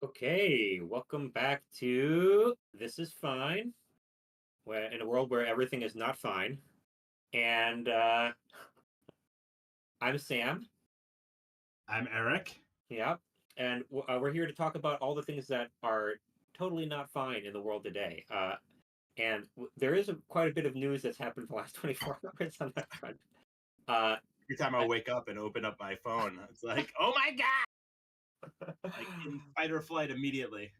Okay, welcome back to This Is Fine, where in a world where everything is not fine. And I'm Sam. I'm Eric. Yeah, and we're here to talk about all the things that are totally not fine in the world today. And there is quite a bit of news that's happened in the last 24 hours on that front. Uh, Every time I wake up and open up my phone, it's like, oh my God! Like in fight or flight immediately.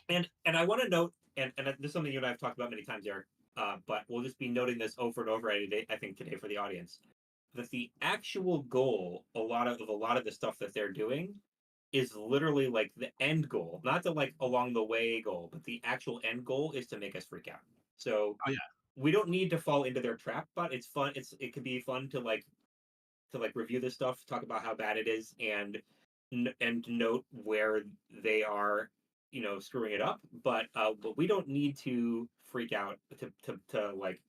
and I want to note, and this is something you and I have talked about many times, Eric. But we'll just be noting this over and over. I think today for the audience, that the actual goal, a lot of the stuff that they're doing, is literally like the end goal, not the like along the way goal, but the actual end goal is to make us freak out. So Oh yeah. we don't need to fall into their trap, but it's fun. It can be fun to like review this stuff, talk about how bad it is, and note where they are, screwing it up. But we don't need to freak out to like.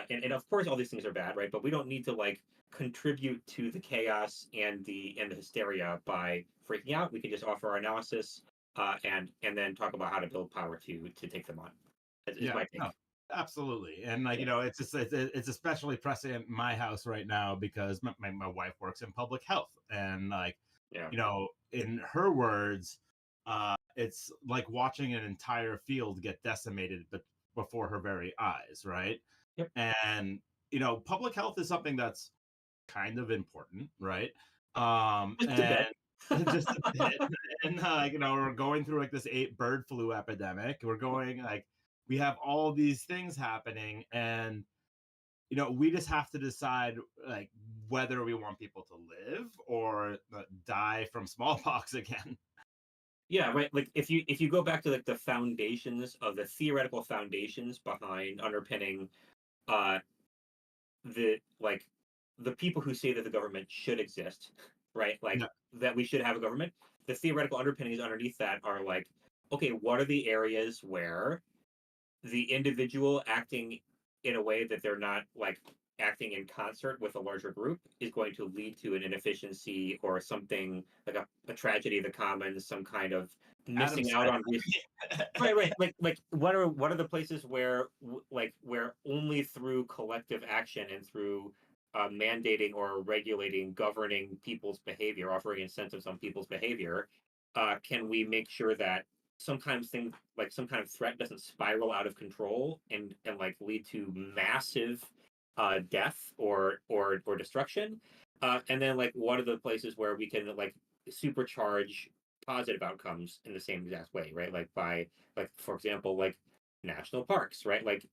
And of course, all these things are bad, right? But we don't need to like contribute to the chaos and the hysteria by freaking out. We can just offer our analysis, and then talk about how to build power to take them on. Is Yeah. my No, take. absolutely. And Yeah. it's especially prescient in my house right now because my wife works in public health. And Yeah. in her words, it's like watching an entire field get decimated but before her very eyes, right? Yep. And public health is something that's kind of important, right? Just a bit. And just a bit. And we're going through like this bird flu epidemic. We have all these things happening, and we just have to decide like whether we want people to live or die from smallpox again. Yeah, right. Like if you go back to like the foundations of the theoretical foundations behind underpinning uh the like the people who say that the government should exist, right? Like Yeah, that we should have a government. The theoretical underpinnings underneath that are like, okay, what are the areas where the individual acting in a way that they're not like acting in concert with a larger group is going to lead to an inefficiency or something like a tragedy of the commons, some kind of Adam missing out said. on right. Like what are the places where where only through collective action and through mandating or regulating, governing people's behavior, offering incentives on people's behavior, can we make sure that sometimes things like some kind of threat doesn't spiral out of control and like lead to massive death or destruction. And then like what are the places where we can like supercharge positive outcomes in the same exact way, right? Like by like for example, like national parks, right? Like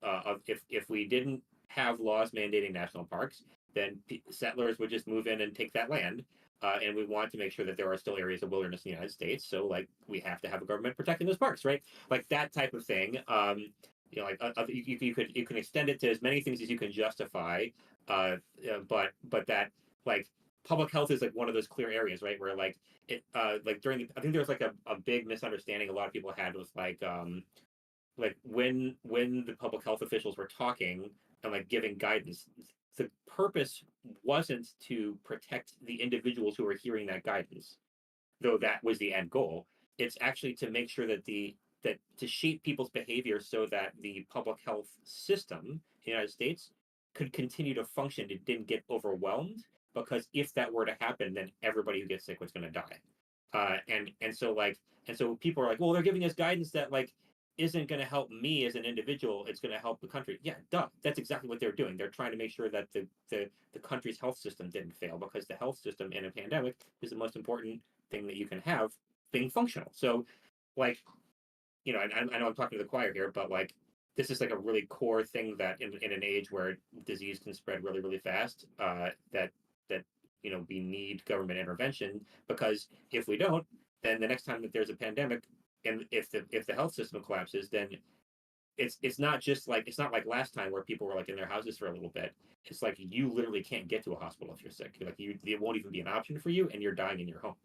if we didn't have laws mandating national parks, then settlers would just move in and take that land. And we want to make sure that there are still areas of wilderness in the United States. So, like, we have to have a government protecting those parks, right? Like that type of thing. You can extend it to as many things as you can justify. But that like public health is like one of those clear areas, right? Where like during I think there was like a big misunderstanding a lot of people had with like when the public health officials were talking and like giving guidance, the purpose wasn't to protect the individuals who were hearing that guidance, though that was the end goal. It's actually to make sure that to shape people's behavior so that the public health system in the United States could continue to function. It didn't get overwhelmed, because if that were to happen, then everybody who gets sick was going to die. And so people are like, well, they're giving us guidance that like isn't going to help me as an individual. It's going to help the country. Yeah, duh. That's exactly what they're doing. They're trying to make sure that the country's health system didn't fail, because the health system in a pandemic is the most important thing that you can have being functional. So, like, I know I'm talking to the choir here, but like, this is like a really core thing that in an age where disease can spread really, really fast, that we need government intervention, because if we don't, then the next time that there's a pandemic, and if the health system collapses, then it's not like last time where people were like in their houses for a little bit. It's like you literally can't get to a hospital if you're sick. Like it won't even be an option for you, and you're dying in your home.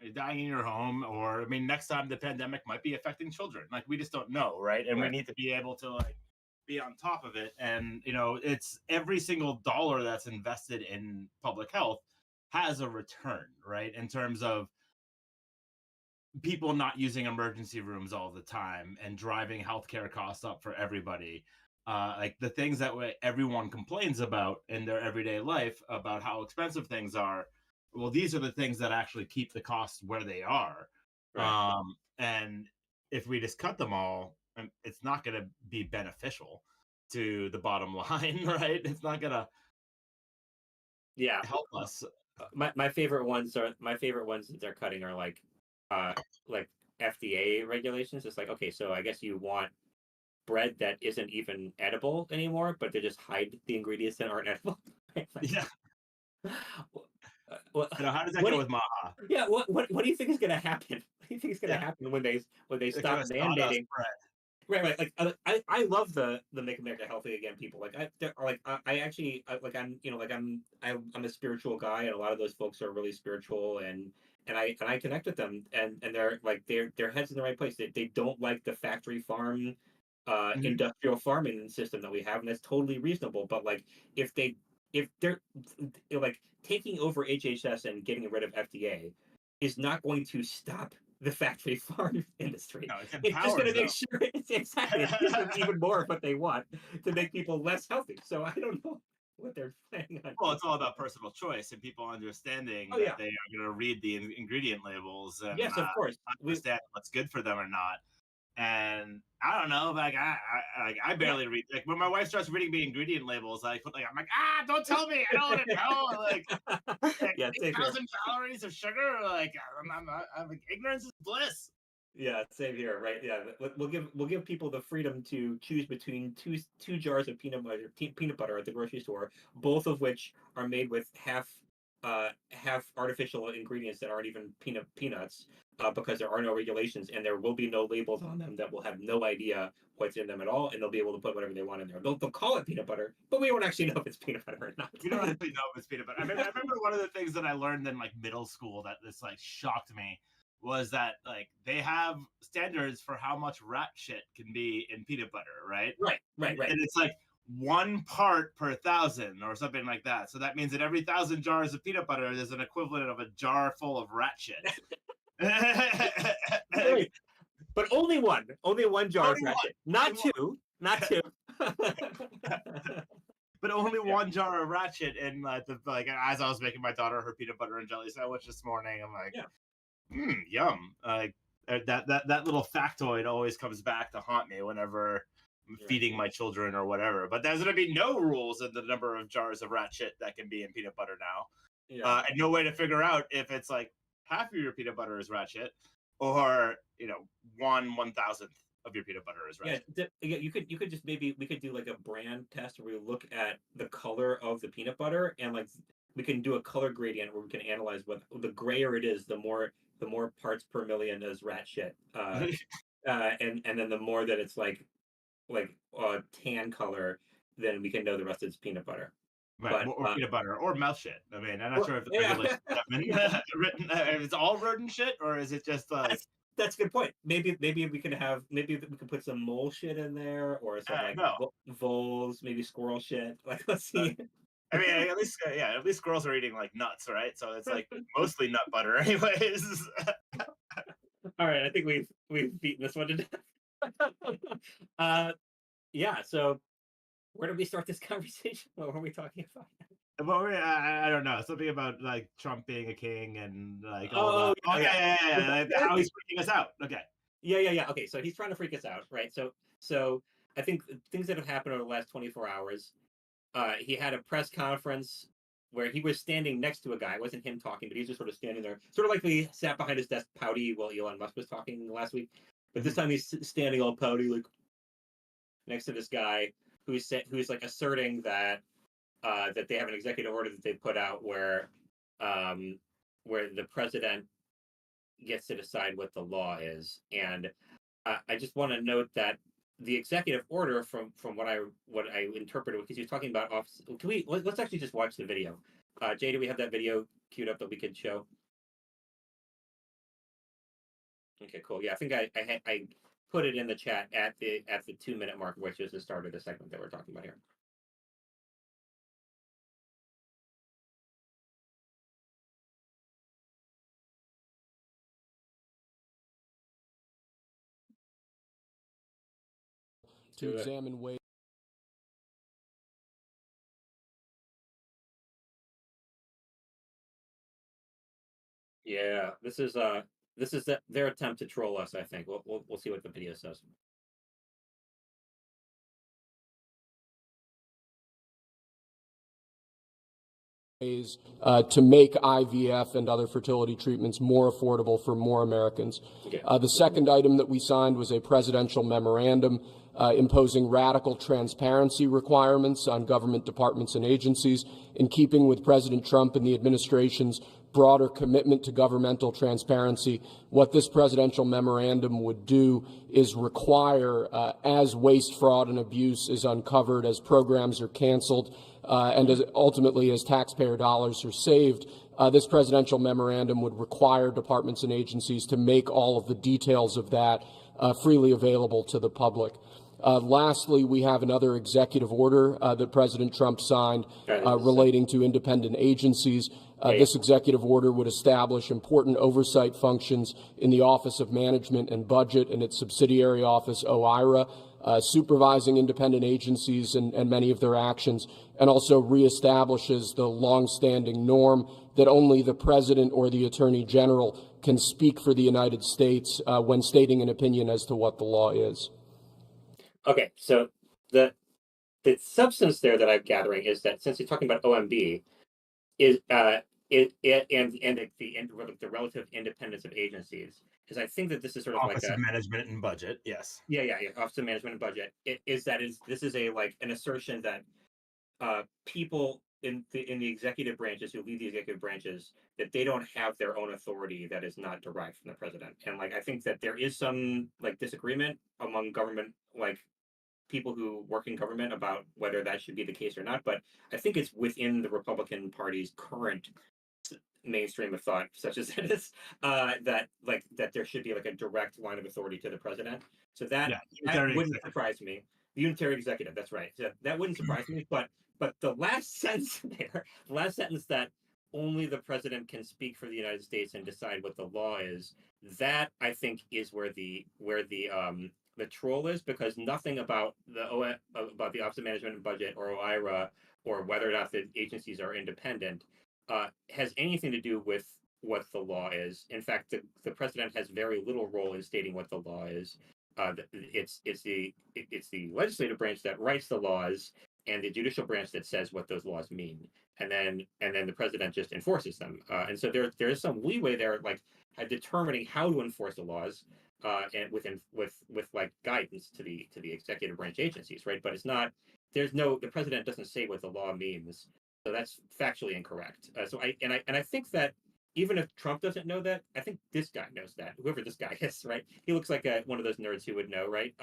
You're dying in your home, or I mean, next time the pandemic might be affecting children. Like we just don't know, right? And we Right. need to be able to like be on top of it. And it's every single dollar that's invested in public health has a return, right? In terms of people not using emergency rooms all the time and driving healthcare costs up for everybody. Like the things that everyone complains about in their everyday life about how expensive things are. Well, these are the things that actually keep the costs where they are. Right. And if we just cut them all, it's not going to be beneficial to the bottom line, right? It's not going to Yeah. help us. My favorite ones that they're cutting are uh like FDA regulations. It's like, okay, so I guess you want bread that isn't even edible anymore, but they just hide the ingredients that aren't edible. Like, Yeah. what, How does that what go do you, with Maha? yeah, what do you think is going to happen? What do you think is going to Yeah. happen when they It's kind stop of sawdust mandating? bread. Right. Like I love the Make America Healthy Again people. I actually I'm I'm a spiritual guy, and a lot of those folks are really spiritual, and I connect with them, and they're like their heads in the right place. They don't like the factory farm, Mhm. industrial farming system that we have, and that's totally reasonable. But like if they're like taking over HHS and getting rid of FDA is not going to stop the factory farm industry. No, it It's just going empowers to make them. sure it gives them even more of what they want to make people less healthy. So I don't know what they're planning on Well, doing. it's all about personal choice and people understanding Oh that yeah, they are going to read the ingredient labels and yes, of course. We understand what's good for them or not. And I don't know, I yeah, barely read. Like when my wife starts reading me ingredient labels, I'm like, don't tell me, I don't want to know. Like yeah, same here. 8,000 calories of sugar. Like I'm like, ignorance is bliss. Yeah, same here. Right? Yeah, we'll give people the freedom to choose between two jars of peanut butter at the grocery store, both of which are made with half artificial ingredients that aren't even peanuts, because there are no regulations and there will be no labels on them that will have no idea what's in them at all, and they'll be able to put whatever they want in there. They'll call it peanut butter, but we won't actually know if it's peanut butter or not. We don't actually know if it's peanut butter. I remember one of the things that I learned in like middle school that this like shocked me was that like they have standards for how much rat shit can be in peanut butter, right? Right. And it's like 1 part per 1,000 or something like that. So that means that every 1,000 jars of peanut butter is an equivalent of a jar full of rat shit. Right. But only one jar Only of one, ratchet, only not two, not two. but only Yeah, one jar of ratchet. And like as I was making my daughter her peanut butter and jelly sandwich this morning, I'm like, yeah, yum. That little factoid always comes back to haunt me whenever I'm right. feeding my children or whatever. But there's going to be no rules in the number of jars of rat shit that can be in peanut butter now, Yeah, and no way to figure out if it's like half of your peanut butter is rat shit, or 1/1000th of your peanut butter is rat yeah. shit. Yeah, you could just maybe we could do like a brand test where we look at the color of the peanut butter, and like we can do a color gradient where we can analyze what the grayer it is, the more parts per million is rat shit. And then the more that it's like tan color, then we can know the rest of it's peanut butter. Right, But or peanut butter, or mouth shit. I mean, I'm not or, sure if the yeah, regulations have been yeah. written. If it's all rodent shit, or is it just like That's a good point. Maybe we can put some mole shit in there, or some like no? voles, maybe squirrel shit. Like, let's see. I mean, at least squirrels are eating like nuts, right? So it's like mostly nut butter, anyways. All right, I think we've beaten this one to death. uh, yeah. So where did we start this conversation? What were we talking about? But I don't know, something about like Trump being a king and like all Oh, that. Oh yeah, yeah. yeah, like, how he's freaking us out. Okay. Yeah. Okay, so he's trying to freak us out, right? So I think things that have happened over the last 24 hours. He had a press conference where he was standing next to a guy. It wasn't him talking, but he was just sort of standing there, sort of like he sat behind his desk pouty while Elon Musk was talking last week. But this Mhm. time he's standing all pouty, like next to this guy who's like asserting that they have an executive order that they put out um, where the president gets to decide what the law is. And I just want to note that the executive order, from what I interpreted, because he was talking about office. Let's actually just watch the video. Jay, do we have that video queued up that we could show? Okay, cool. Yeah, I think I put it in the chat at the 2 minute mark, which is the start of the segment that we're talking about here. to examine ways. Yeah, this is their attempt to troll us. I think we'll see what the video says. Ways to make IVF and other fertility treatments more affordable for more Americans. Okay. The second item that we signed was a presidential memorandum imposing radical transparency requirements on government departments and agencies in keeping with President Trump and the administration's broader commitment to governmental transparency. What this presidential memorandum would do is require, as waste, fraud, and abuse is uncovered, as programs are canceled, and ultimately as taxpayer dollars are saved, this presidential memorandum would require departments and agencies to make all of the details of that freely available to the public. Lastly, we have another executive order that President Trump signed relating to independent agencies. This executive order would establish important oversight functions in the Office of Management and Budget and its subsidiary office, OIRA, supervising independent agencies and many of their actions, and also reestablishes the longstanding norm that only the President or the Attorney General can speak for the United States when stating an opinion as to what the law is. Okay, so the substance there that I'm gathering is that since you're talking about OMB, is the relative independence of agencies, because I think that this is sort of Office like of Management and Budget. Yes. Yeah, Office of Management and Budget. This is a like an assertion that people in the executive branches who lead the executive branches, that they don't have their own authority that is not derived from the president. And like I think that there is some like disagreement among government like people who work in government about whether that should be the case or not. But I think it's within the Republican Party's current mainstream of thought, such as it is, that there should be like a direct line of authority to the president. So that wouldn't surprise me. The unitary executive, that's right. So that wouldn't surprise me. But the last sentence there, the last sentence that only the president can speak for the United States and decide what the law is, that I think is where the troll is, because nothing about about the Office of Management and Budget or OIRA or whether or not the agencies are independent has anything to do with what the law is. In fact, the president has very little role in stating what the law is. It's the legislative branch that writes the laws, and the judicial branch that says what those laws mean, and then the president just enforces them. And so there is some leeway there, like determining how to enforce the laws, and with like guidance to the executive branch agencies, right? But it's not. The president doesn't say what the law means, so that's factually incorrect. I think that even if Trump doesn't know that, I think this guy knows that. Whoever this guy is, right? He looks like one of those nerds who would know, right?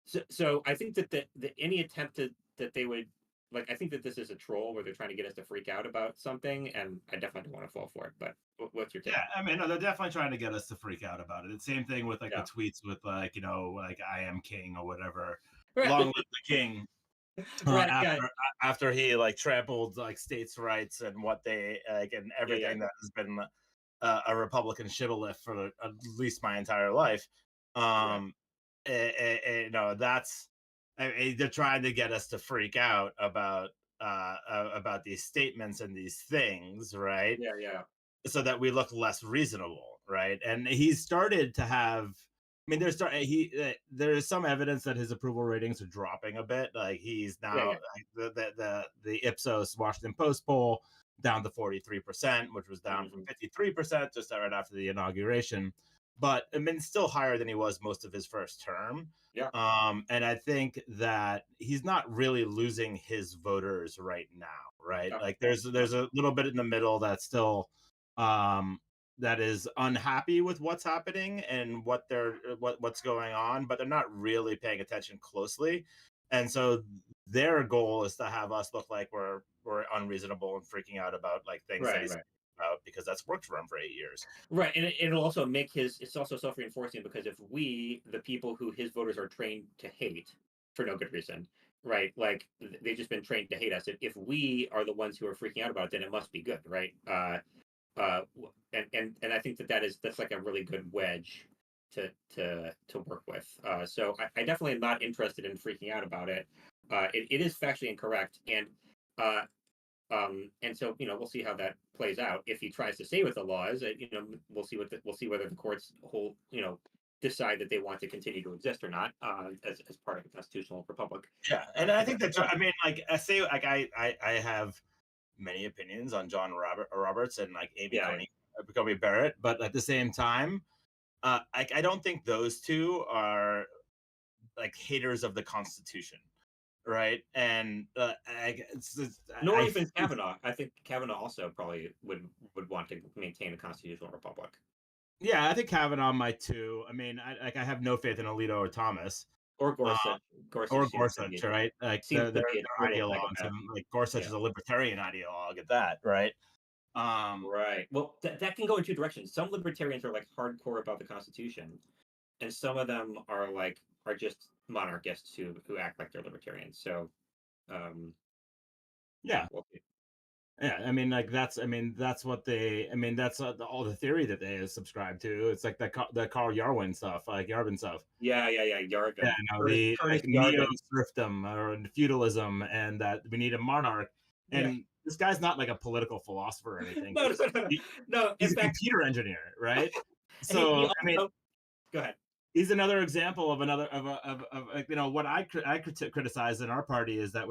So I think that any attempt that they would like, I think that this is a troll where they're trying to get us to freak out about something, and I definitely don't want to fall for it. But what's your take? Yeah, I mean, no, they're definitely trying to get us to freak out about it. It's same thing with like the tweets with like like I am king or whatever. Right. Long live the king. After he like trampled like states' rights and what they like and everything that has been a Republican shibboleth for at least my entire life. That's they're trying to get us to freak out about these statements and these things, right? Yeah. So that we look less reasonable, right? And he's started to have. I mean, there's some evidence that his approval ratings are dropping a bit. Like he's now like, the Ipsos Washington Post poll down to 43%, which was down from 53% just right after the inauguration. But I mean, still higher than he was most of his first term. Yeah. And I think that he's not really losing his voters right now, right? Like there's a little bit in the middle that's still that is unhappy with what's happening and what's going on, but they're not really paying attention closely. And so their goal is to have us look like we're unreasonable and freaking out about like things that he's about, because that's worked for him for 8 years. Right, and it'll also make it's also self-reinforcing, because if we, the people who his voters are trained to hate for no good reason, right? Like they've just been trained to hate us. If we are the ones who are freaking out about it, then it must be good, right? And I think that's like a really good wedge to work with. So I definitely am not interested in freaking out about it. It is factually incorrect, and so we'll see how that plays out. If he tries to stay with the laws, we'll see we'll see whether the courts hold decide that they want to continue to exist or not as part of a constitutional republic. Yeah, and I think that I mean, like I say, like I have many opinions on John Roberts and like Amy Coney Barrett, but at the same time, I don't think those two are like haters of the Constitution, right? And nor even Kavanaugh. I think Kavanaugh also probably would want to maintain a constitutional republic. Yeah, I think Kavanaugh might too. I mean, I have no faith in Alito or Thomas. Or Gorsuch. Gorsuch, right? Like they're ideologues, and like Gorsuch is a libertarian ideologue at that, right? Right. Well, that can go in two directions. Some libertarians are like hardcore about the Constitution, and some of them are just monarchists who act like they're libertarians. So, yeah. Yeah, I mean, like that's what they. I mean, that's all the theory that they subscribe to. It's like the Carl Yarwin stuff, like Yarvin stuff. Yeah, Yarvin. Yeah, the like neo-serfdom or feudalism, and that we need a monarch. And this guy's not like a political philosopher or anything. No. He's a computer engineer, right? So I mean, go ahead. He's another example of what I criticize in our party is that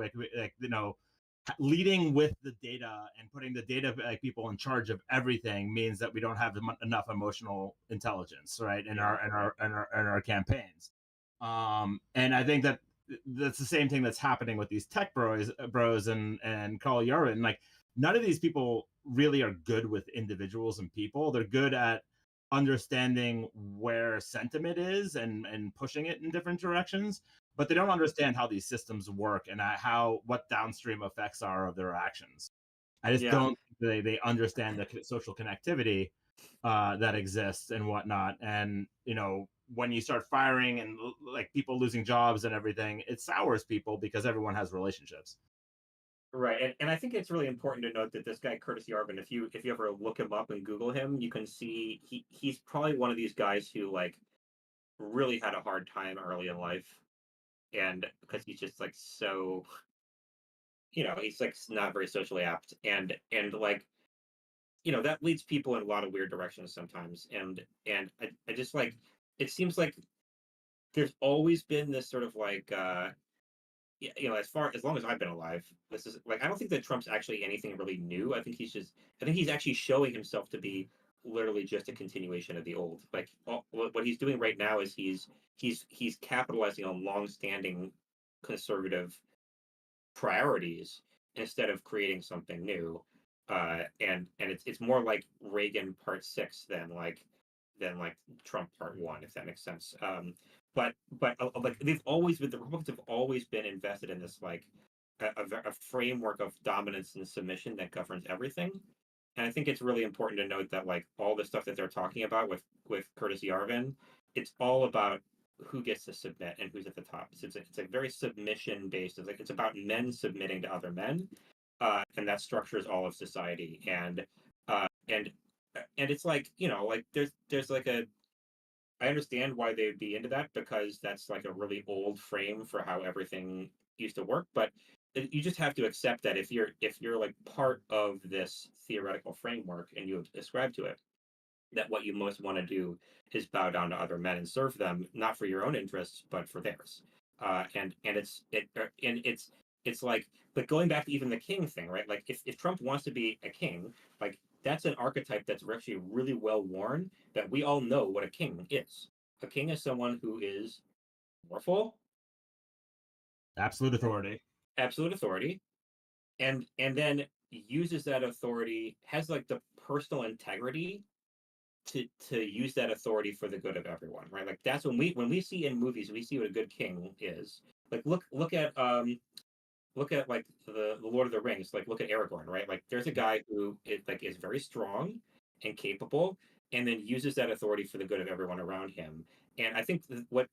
leading with the data and putting the data people in charge of everything means that we don't have enough emotional intelligence, right, in our campaigns. And I think that that's the same thing that's happening with these tech bros and Carl Yarvin. Like, none of these people really are good with individuals and people. They're good at understanding where sentiment is and pushing it in different directions, but they don't understand how these systems work and what downstream effects are of their actions. I just don't think they understand the social connectivity that exists and whatnot. And when you start firing and like people losing jobs and everything, it sours people because everyone has relationships. Right, and I think it's really important to note that this guy Curtis Yarvin, if you ever look him up and Google him, you can see he's probably one of these guys who like really had a hard time early in life, and because he's just like so, he's like not very socially apt, and like that leads people in a lot of weird directions sometimes, and I just like it seems like there's always been this sort of like as long as I've been alive, this is like I don't think that Trump's actually anything really new. I think he's actually showing himself to be literally just a continuation of the old. Like what he's doing right now is he's capitalizing on long-standing conservative priorities instead of creating something new. And it's more like Reagan Part 6 than like Trump Part 1, if that makes sense. But like the Republicans have always been invested in this like a framework of dominance and submission that governs everything. And I think it's really important to note that like all the stuff that they're talking about with Curtis Yarvin, it's all about who gets to submit and who's at the top. It's a very submission based. It's about men submitting to other men, and that structures all of society. And it's like like there's like I understand why they would be into that because that's like a really old frame for how everything used to work. But you just have to accept that if you're like part of this theoretical framework and you ascribe to it, that what you most want to do is bow down to other men and serve them, not for your own interests, but for theirs. And it's like, but going back to even the king thing, right? Like if Trump wants to be a king, like that's an archetype that's actually really well worn, that we all know what a king is. A king is someone who is powerful, absolute authority, and then uses that authority, has like the personal integrity to use that authority for the good of everyone, right? Like that's when we see in movies, we see what a good king is. Like look at like the Lord of the Rings. Like look at Aragorn, right? Like there's a guy who is very strong and capable, and then uses that authority for the good of everyone around him. And I think what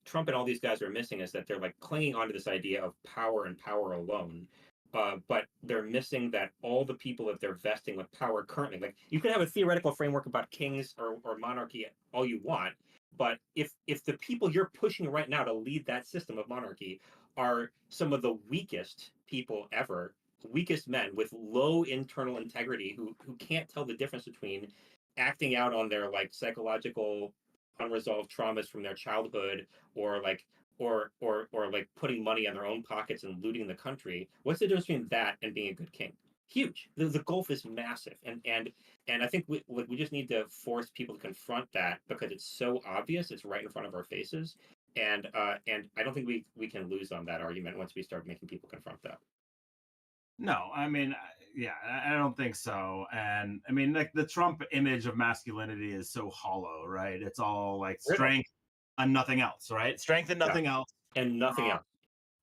Trump and all these guys are missing is that they're like clinging onto this idea of power and power alone. But they're missing that all the people that they're vesting with power currently, like you could have a theoretical framework about kings or monarchy all you want, But if the people you're pushing right now to lead that system of monarchy are some of the weakest people ever, weakest men with low internal integrity who can't tell the difference between acting out on their like psychological unresolved traumas from their childhood, or like or like putting money in their own pockets and looting the country. What's the difference between that and being a good king? Huge. The gulf is massive, and I think we just need to force people to confront that because it's so obvious. It's right in front of our faces, and I don't think we can lose on that argument once we start making people confront that. No, I mean, yeah, I don't think so. And I mean, like the Trump image of masculinity is so hollow, right? It's all like strength and nothing else, right? Strength and nothing else, and nothing else.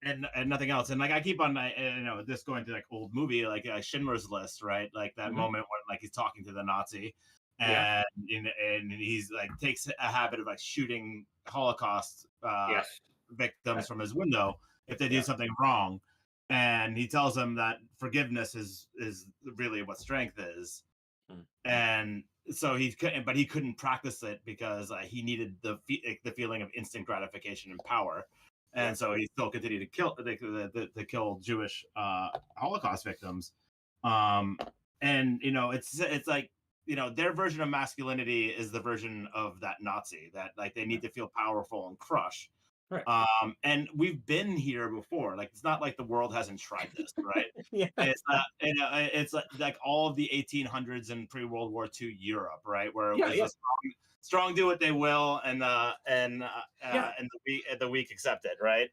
And nothing else. And like I keep on, this going to like old movie, like Schindler's List, right? Like that moment when like he's talking to the Nazi, and and he's like takes a habit of like shooting Holocaust victims from his window if they do something wrong. And he tells him that forgiveness is really what strength is. And so he couldn't practice it because he needed the feeling of instant gratification and power. And so he still continued to kill Jewish Holocaust victims. And it's like, their version of masculinity is the version of that Nazi that like they need to feel powerful and crush. Right. And we've been here before. Like it's not like the world hasn't tried this, right? It's it's like all of the 1800s and pre-World War II Europe, right? Where it was strong do what they will, and the weak accept it, right?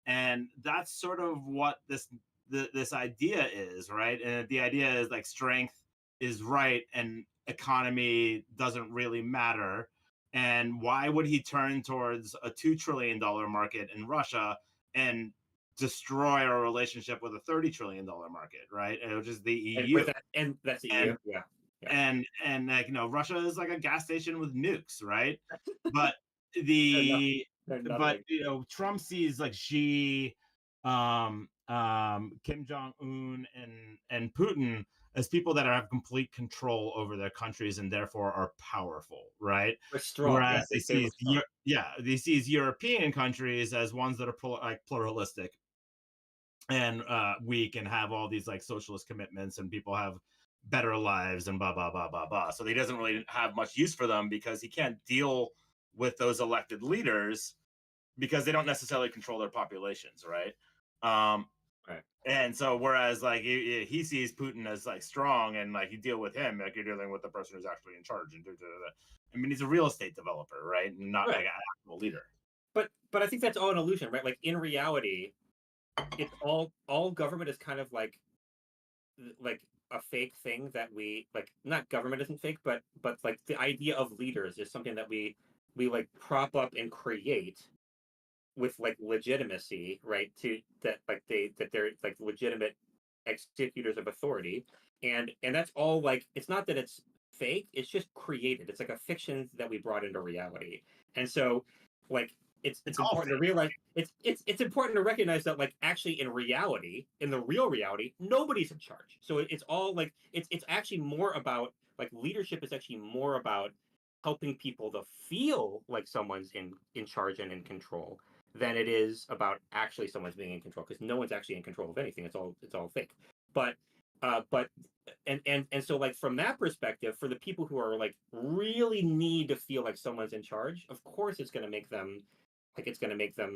And that's sort of what this idea is, right? And the idea is like strength is right, and economy doesn't really matter. And why would he turn towards a $2 trillion market in Russia and destroy our relationship with a $30 trillion market, right? Which is the EU. And that's the EU, And like, Russia is like a gas station with nukes, right? But Trump sees like Xi, Kim Jong-un and Putin as people that have complete control over their countries and therefore are powerful, right? Strong, whereas he sees European countries as ones that are pluralistic and weak and have all these like socialist commitments, and people have better lives and blah blah blah blah blah. So he doesn't really have much use for them because he can't deal with those elected leaders because they don't necessarily control their populations, right? Right. And so whereas like he sees Putin as like strong, and like you deal with him like you're dealing with the person who's actually in charge. And I mean, he's a real estate developer, right? And not like an actual leader. But I think that's all an illusion, right? Like in reality, it's all government is kind of like a fake thing that we like. Not government isn't fake, but like the idea of leaders is something that we like prop up and create with like legitimacy, right? That they're like legitimate executors of authority, and that's all like, it's not that it's fake, it's just created. It's like a fiction that we brought into reality. And so like it's important to realize it's important to recognize that like actually in reality, in the real reality, nobody's in charge. So it's all like it's actually more about like leadership is actually more about helping people to feel like someone's in charge and in control than it is about actually someone's being in control, because no one's actually in control of anything. It's all fake. But so like from that perspective, for the people who are like really need to feel like someone's in charge, of course it's going to make them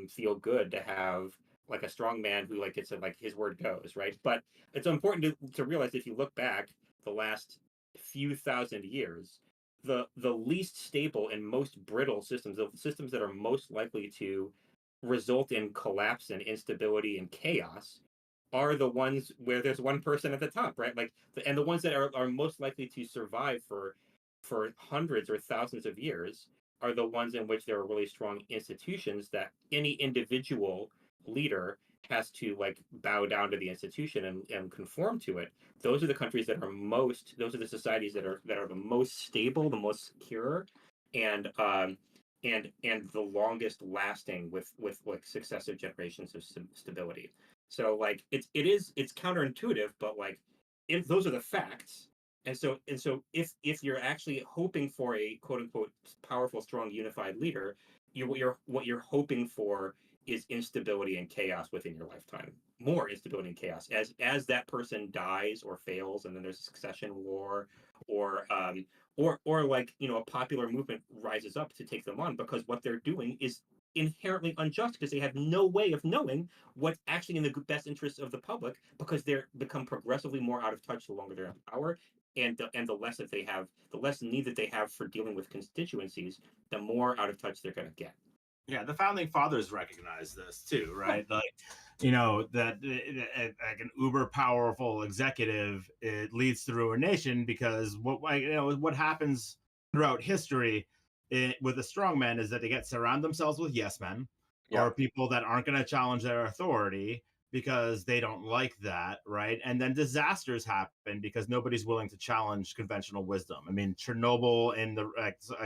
feel good to have like a strong man who like gets it, like his word goes, right? But it's important to realize, if you look back the last few thousand years, the least stable and most brittle systems, the systems that are most likely to result in collapse and instability and chaos, are the ones where there's one person at the top, right? Like, and the ones that are most likely to survive for hundreds or thousands of years are the ones in which there are really strong institutions that any individual leader has to like bow down to the institution and conform to it. Those are the countries that are those are the societies that are the most stable, the most secure, and the longest lasting with like successive generations of stability. So like it's counterintuitive, but like those are the facts. and so if you're actually hoping for a quote unquote powerful, strong, unified leader, what you're hoping for is instability and chaos within your lifetime. More instability and chaos as that person dies or fails, and then there's a succession war, or like a popular movement rises up to take them on because what they're doing is inherently unjust because they have no way of knowing what's actually in the best interest of the public because they're become progressively more out of touch the longer they're in power, and the less that they have, the less need that they have for dealing with constituencies, the more out of touch they're going to get. Yeah, the founding fathers recognized this too, right? Like, that like an uber powerful executive, it leads to ruination because what happens throughout history with the strongmen is that they get surround themselves with yes men or people that aren't going to challenge their authority because they don't like that, right? And then disasters happen because nobody's willing to challenge conventional wisdom. I mean, Chernobyl in the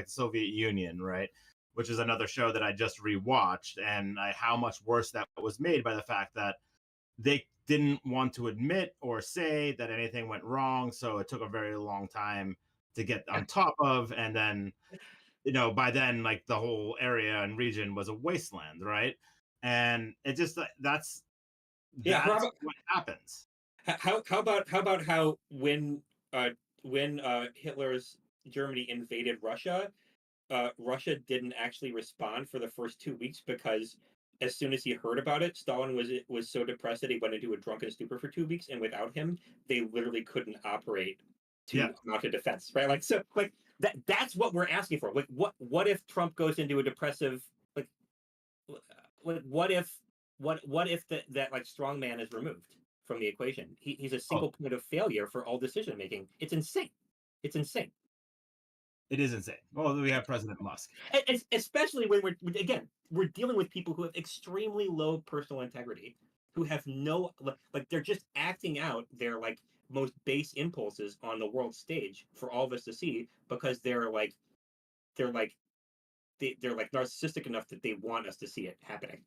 Soviet Union, right? Which is another show that I just rewatched, and how much worse that was made by the fact that they didn't want to admit or say that anything went wrong. So it took a very long time to get on top of. And then, by then, like the whole area and region was a wasteland, right? And it just, that's what happens. How about how when Hitler's Germany invaded Russia, Russia didn't actually respond for the first 2 weeks because as soon as he heard about it, Stalin was so depressed that he went into a drunken stupor for 2 weeks, and without him, they literally couldn't operate to mount a defense, right? Like so, like that's what we're asking for. Like, what if Trump goes into a depressive what if that like strong man is removed from the equation? He's a single point of failure for all decision making. It's insane. It's insane. It is insane. Well, we have President Musk. Especially when we're dealing with people who have extremely low personal integrity, who have no they're just acting out their like most base impulses on the world stage for all of us to see because they're narcissistic enough that they want us to see it happening.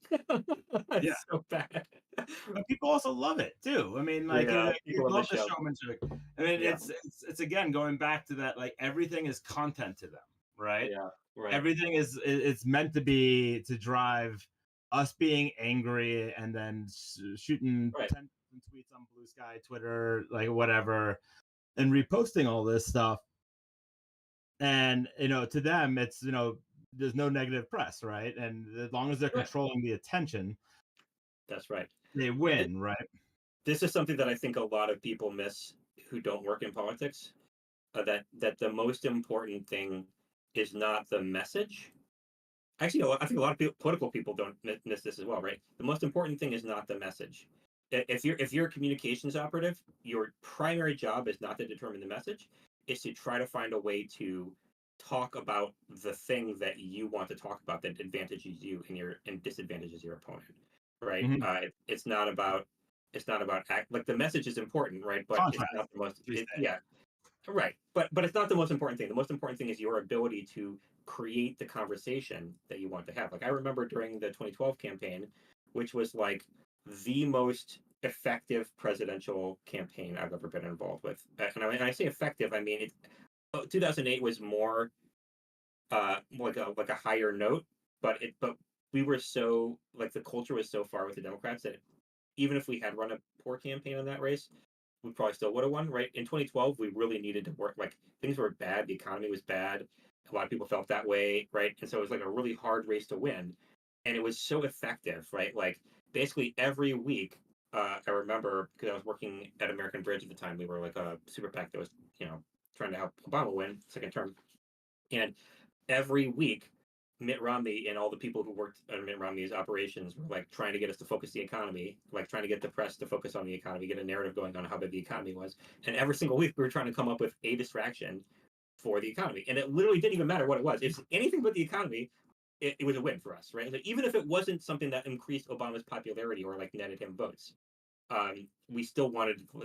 It's so bad. But people also love it too. I mean, people love the showmanship. I mean, it's again going back to that, like everything is content to them, right? Yeah, right. Everything it's meant to be to drive us being angry and then shooting 10 tweets on Blue Sky, Twitter, like whatever, and reposting all this stuff. And to them, it's there's no negative press, right? And as long as they're controlling the attention, that's right, they win, right? This is something that I think a lot of people miss who don't work in politics. That the most important thing is not the message. Actually, I think a lot of political people don't miss this as well, right? The most important thing is not the message. If you're a communications operative, your primary job is not to determine the message. It's to try to find a way to talk about the thing that you want to talk about that advantages you and disadvantages your opponent, right? Mm-hmm. It's not about like the message is important, right? But Contrast, it's not the most right. But it's not the most important thing. The most important thing is your ability to create the conversation that you want to have. Like I remember during the 2012 campaign, which was like the most effective presidential campaign I've ever been involved with. And I say effective, I mean 2008 was more like a higher note, but we were so like the culture was so far with the Democrats that even if we had run a poor campaign in that race, we probably still would have won, right? In 2012, we really needed to work. Like things were bad, the economy was bad. A lot of people felt that way, right? And so it was like a really hard race to win, and it was so effective, right? Like basically every week, I remember because I was working at American Bridge at the time. We were like a super PAC that was, trying to help Obama win second term, and every week Mitt Romney and all the people who worked on Mitt Romney's operations were like trying to get us to focus the economy, like trying to get the press to focus on the economy, get a narrative going on how big the economy was. And every single week we were trying to come up with a distraction for the economy. And it literally didn't even matter what it was. If it's anything but the economy, it was a win for us, right? Like, even if it wasn't something that increased Obama's popularity or like netted him votes, we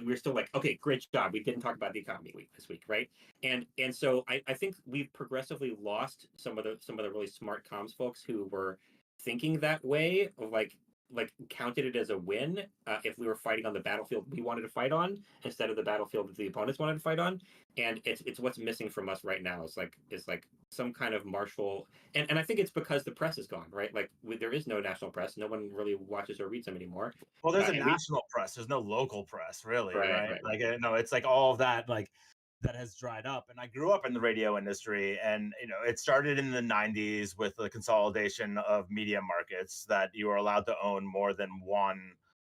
were still like, okay, great job. We didn't talk about the economy this week, right? And so I think we've progressively lost some of the really smart comms folks who were thinking that way of like counted it as a win if we were fighting on the battlefield we wanted to fight on instead of the battlefield that the opponents wanted to fight on. And it's what's missing from us right now. It's like some kind of martial, and I think it's because the press is gone, right? Like there is no national press. No one really watches or reads them anymore. Well, there's a And national press. There's no local press, really, right? right. Like, no, it's like all of that, like that has dried up. And I grew up in the radio industry, and it started in the '90s with the consolidation of media markets that you are allowed to own more than one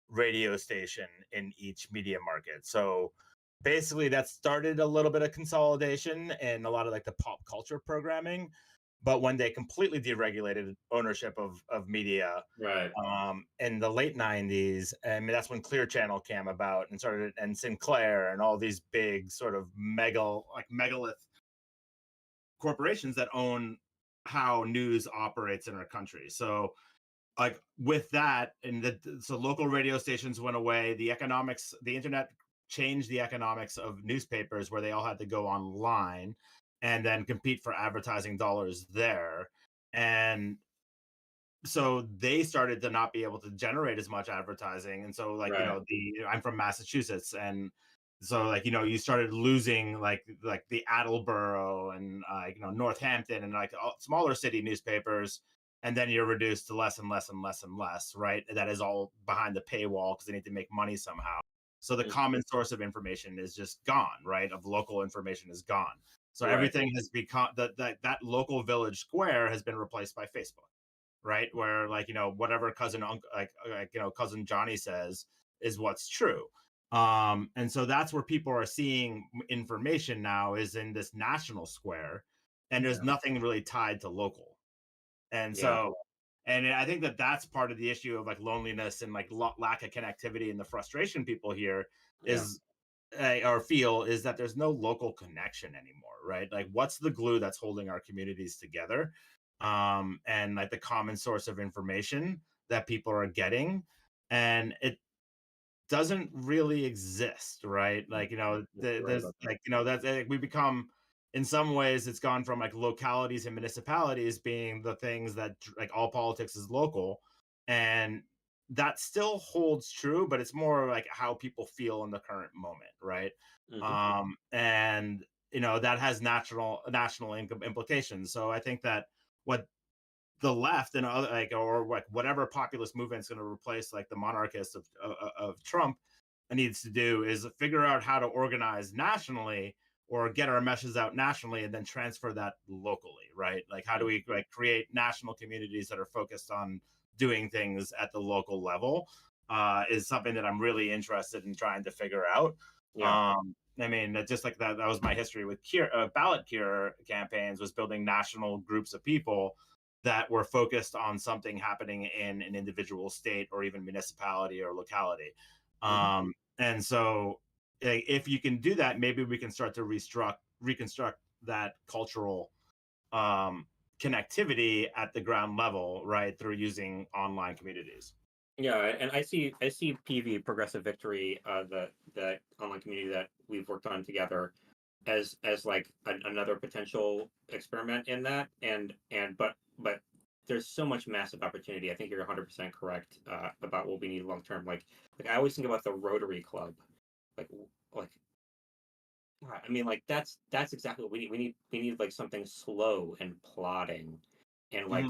radio station in each media market. So basically, that started a little bit of consolidation and a lot of like the pop culture programming. But when they completely deregulated ownership of media, Right. in the late '90s, and that's when Clear Channel came about and started, and Sinclair and all these big sort of megalith corporations that own how news operates in our country. So like with that, so local radio stations went away. The internet changed the economics of newspapers, where they all had to go online and then compete for advertising dollars there. And so they started to not be able to generate as much advertising. And so like, Right. I'm from Massachusetts, and so like, you started losing like the Attleboro and Northampton and like smaller city newspapers. And then you're reduced to less and less and less and less, right? That is all behind the paywall because they need to make money somehow. So the common source of information is just gone, right? Of local information is gone. So Right. everything has become that local village square has been replaced by Facebook, right? Where like, whatever cousin cousin Johnny says is what's true. And so that's where people are seeing information now, is in this national square, and there's nothing really tied to local. And so, and I think that's part of the issue of like loneliness and like lack of connectivity, and the frustration people here is or feel is that there's no local connection anymore, right? Like what's the glue that's holding our communities together? And like the common source of information that people are getting, and it doesn't really exist, right? Like, there's like, that's we become, in some ways it's gone from like localities and municipalities being the things that like all politics is local, and that still holds true, but it's more like how people feel in the current moment, right? And that has national implications. So I think that what the left and other like, or like whatever populist movement's going to replace like the monarchists of Trump needs to do is figure out how to organize nationally, or get our messages out nationally and then transfer that locally, right? Like how do we like create national communities that are focused on doing things at the local level, is something that I'm really interested in trying to figure out. I mean, just like that was my history with ballot cure campaigns, was building national groups of people that were focused on something happening in an individual state or even municipality or locality. And so if you can do that, maybe we can start to reconstruct that cultural connectivity at the ground level, right, through using online communities. Yeah, and I see PV Progressive Victory, the online community that we've worked on together, as like another potential experiment in that, but there's so much massive opportunity. I think you're 100% correct about what we need long term. Like I always think about the Rotary Club, like I mean, like that's exactly what we need. We need like something slow and plodding, and like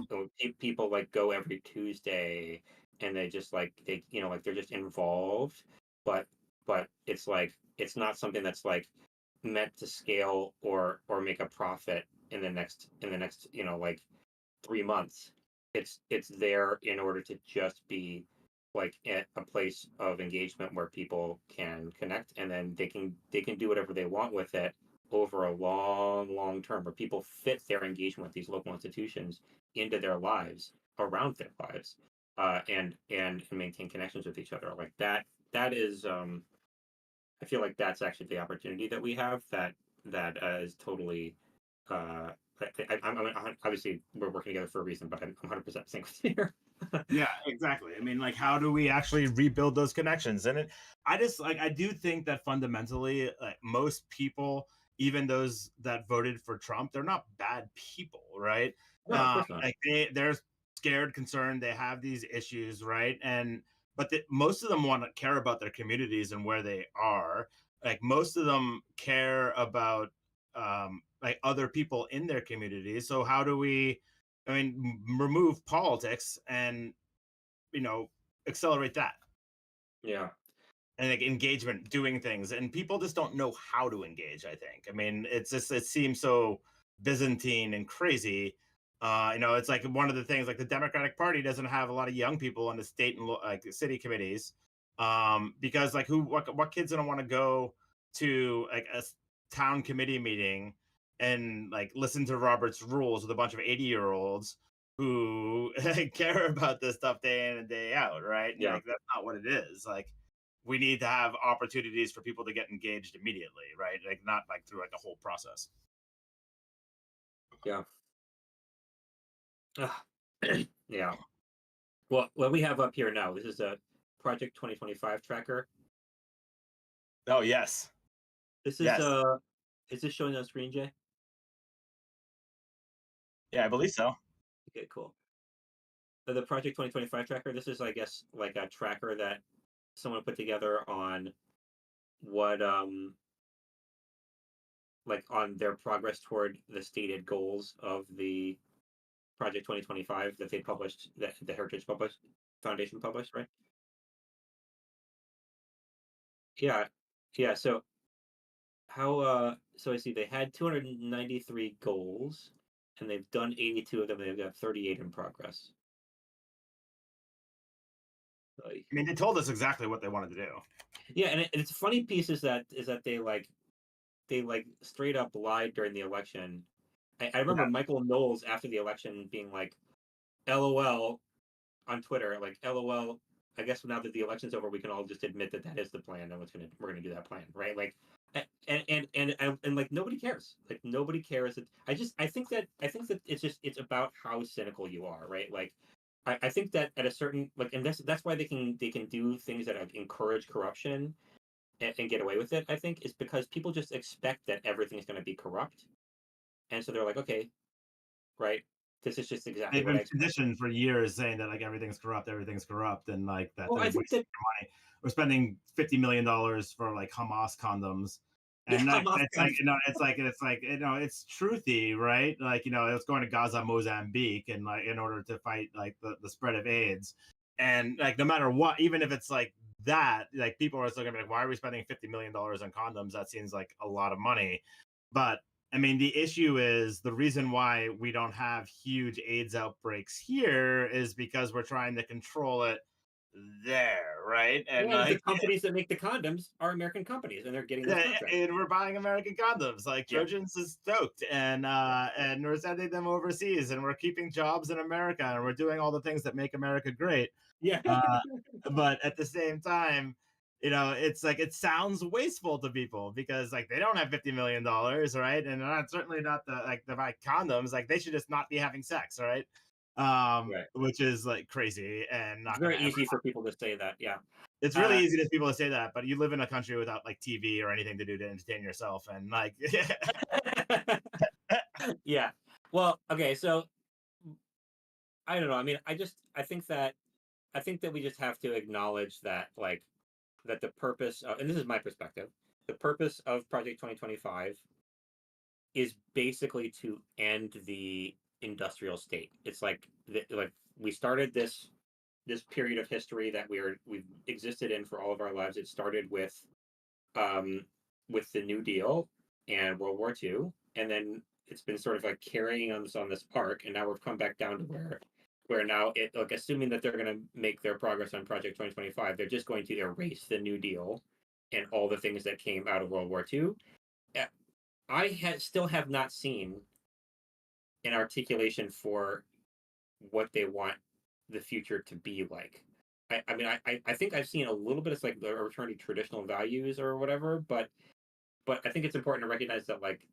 people like go every Tuesday, and they just like like they're just involved, but it's like it's not something that's like meant to scale or make a profit in the next like 3 months. It's there in order to just be like a place of engagement where people can connect, and then they can do whatever they want with it over a long term, where people fit their engagement with these local institutions into their lives, around their lives, and maintain connections with each other. Like that is I feel like that's actually the opportunity that we have, that is totally I'm obviously we're working together for a reason, but I'm 100% saying here. Yeah, exactly. I mean, like, how do we actually rebuild those connections? And I do think that fundamentally, like, most people, even those that voted for Trump, they're not bad people, right? No, of course not. Like they're scared, concerned. They have these issues, right? But most of them want to care about their communities and where they are. Like most of them care about like other people in their communities. So how do we, I mean, remove politics and accelerate that Yeah. and like engagement, doing things, and people just don't know how to engage. I think. I mean, it seems so Byzantine and crazy. It's like one of the things. Like the Democratic Party doesn't have a lot of young people on the state and like city committees, because like what kids don't want to go to like a town committee meeting and like listen to Robert's Rules with a bunch of 80-year-olds who care about this stuff day in and day out, right? Yeah. Like that's not what it is. Like we need to have opportunities for people to get engaged immediately, right? Like not like through like a whole process. Yeah. Yeah. Well, what we have up here now, this is a Project 2025 tracker. Oh yes. This Yes. is this showing on screen, Jay? Yeah, I believe so. Okay, cool. The Project 2025 tracker, this is, I guess, like a tracker that someone put together on what like on their progress toward the stated goals of the Project 2025 that they published, that the Heritage published, Foundation published, right? Yeah. Yeah, so so I see they had 293 goals and they've done 82 of them, and they've got 38 in progress. I mean, they told us exactly what they wanted to do. Yeah, and it's a funny piece is that they straight up lied during the election. I remember Michael Knowles after the election being like, "LOL," on Twitter, like, "LOL." I guess now that the election's over, we can all just admit that is the plan, and we're gonna do that plan, right? Like, and like nobody cares. Like nobody cares. I think that it's about how cynical you are, right? Like, I think that at a certain like, and that's why they can do things that like, encourage corruption and get away with it. I think is because people just expect that everything's going to be corrupt, and so they're like, okay, right, this is just exactly They've what I been expect. conditioned for years saying that like everything's corrupt, and like that Well, they're I think wasting that their money. We're spending $50 million for like Hamas condoms. And yeah, like, it's like it's truthy, right? Like it's going to Gaza, Mozambique, and like in order to fight like the spread of AIDS, and like no matter what, even if it's like that, like people are still gonna be like, why are we spending $50 million on condoms? That seems like a lot of money. But I mean, the issue is the reason why we don't have huge AIDS outbreaks here is because we're trying to control it there, right? And yeah, the like, companies that make the condoms are American companies, and they're getting those contracts. and we're buying American condoms. Like Yeah. Trojans is stoked, and we're sending them overseas, and we're keeping jobs in America, and we're doing all the things that make America great. Yeah. But at the same time, it's like it sounds wasteful to people because like they don't have $50 million, right? And they're certainly not the buy condoms. Like they should just not be having sex, right? Right. Which is like crazy and It's not very gonna ever. easy for people to say that. Yeah. It's really easy to people to say that, but you live in a country without like TV or anything to do to entertain yourself, and like, Yeah. Well, okay, so I don't know. I mean, I think that we just have to acknowledge that like that the purpose of, and this is my perspective, the purpose of Project 2025 is basically to end the industrial state. It's like we started this period of history that we've existed in for all of our lives. It started um with the New Deal and World War II, and then it's been sort of like carrying on this arc, and now we've come back down to where now it like assuming that they're going to make their progress on Project 2025, they're just going to erase the New Deal and all the things that came out of World War II. Still have not seen an articulation for what they want the future to be like. I mean, I think I've seen a little bit of like a return to traditional values or whatever, but I think it's important to recognize that like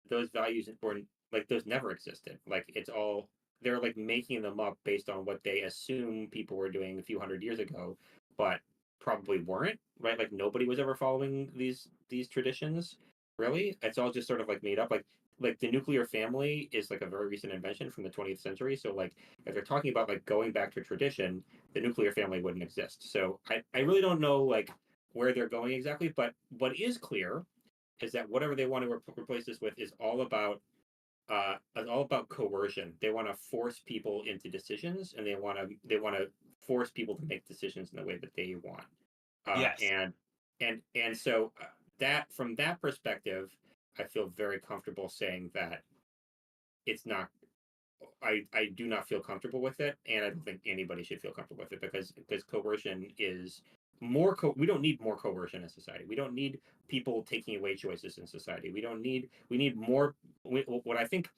those values were like those never existed. Like it's all they're like making them up based on what they assume people were doing a few hundred years ago, but probably weren't, right? Like nobody was ever following these traditions. Really, it's all just sort of like made up. Like like the nuclear family is like a very recent invention from the 20th century. So like if they're talking about like going back to tradition, the nuclear family wouldn't exist. So I really don't know like where they're going exactly, but what is clear is that whatever they want to replace this with is all about coercion. They want to force people into decisions, and they want to force people to make decisions in the way that they want. Yes. And so that from that perspective, I feel very comfortable saying that it's not. I do not feel comfortable with it, and I don't think anybody should feel comfortable with it because coercion is more. We don't need more coercion in society. We don't need people taking away choices in society. We need more. What I think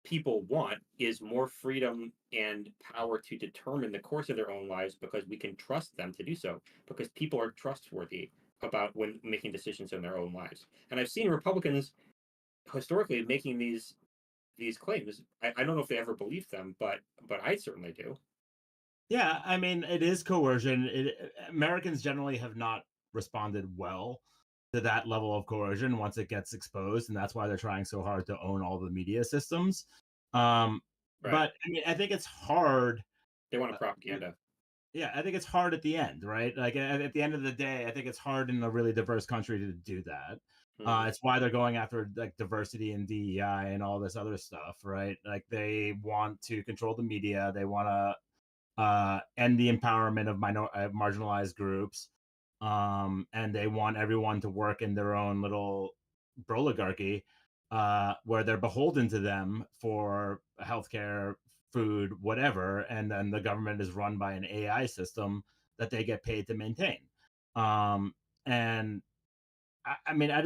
people want is more freedom and power to determine the course of their own lives because we can trust them to do so because people are trustworthy about when making decisions in their own lives. And I've seen Republicans historically making these claims. I don't know if they ever believed them, but I certainly do. Yeah, I mean, it is coercion. Americans generally have not responded well to that level of coercion once it gets exposed, and that's why they're trying so hard to own all the media systems. Um, Right. but I mean, I think it's hard. They want a propaganda. Yeah, I think it's hard at the end, right? Like at the end of the day, I think it's hard in a really diverse country to do that. It's why they're going after like diversity and DEI and all this other stuff, right? Like they want to control the media. They want to end the empowerment of marginalized groups, and they want everyone to work in their own little oligarchy, where they're beholden to them for healthcare, food, whatever, and then the government is run by an AI system that they get paid to maintain. And I mean, that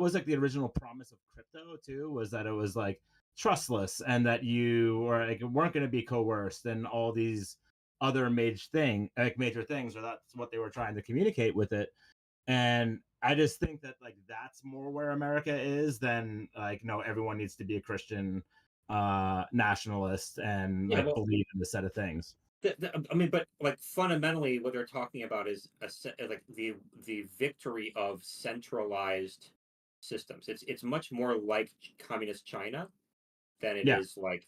was like the original promise of crypto too, was that it was like trustless and that you or like weren't going to be coerced and all these other major things, or that's what they were trying to communicate with it. And I just think that like that's more where America is than like no, everyone needs to be a Christian nationalist and Yeah, like well, believe in a set of things. I mean, but like fundamentally, what they're talking about is like the victory of centralized systems. It's much more like communist China than it Yeah. is what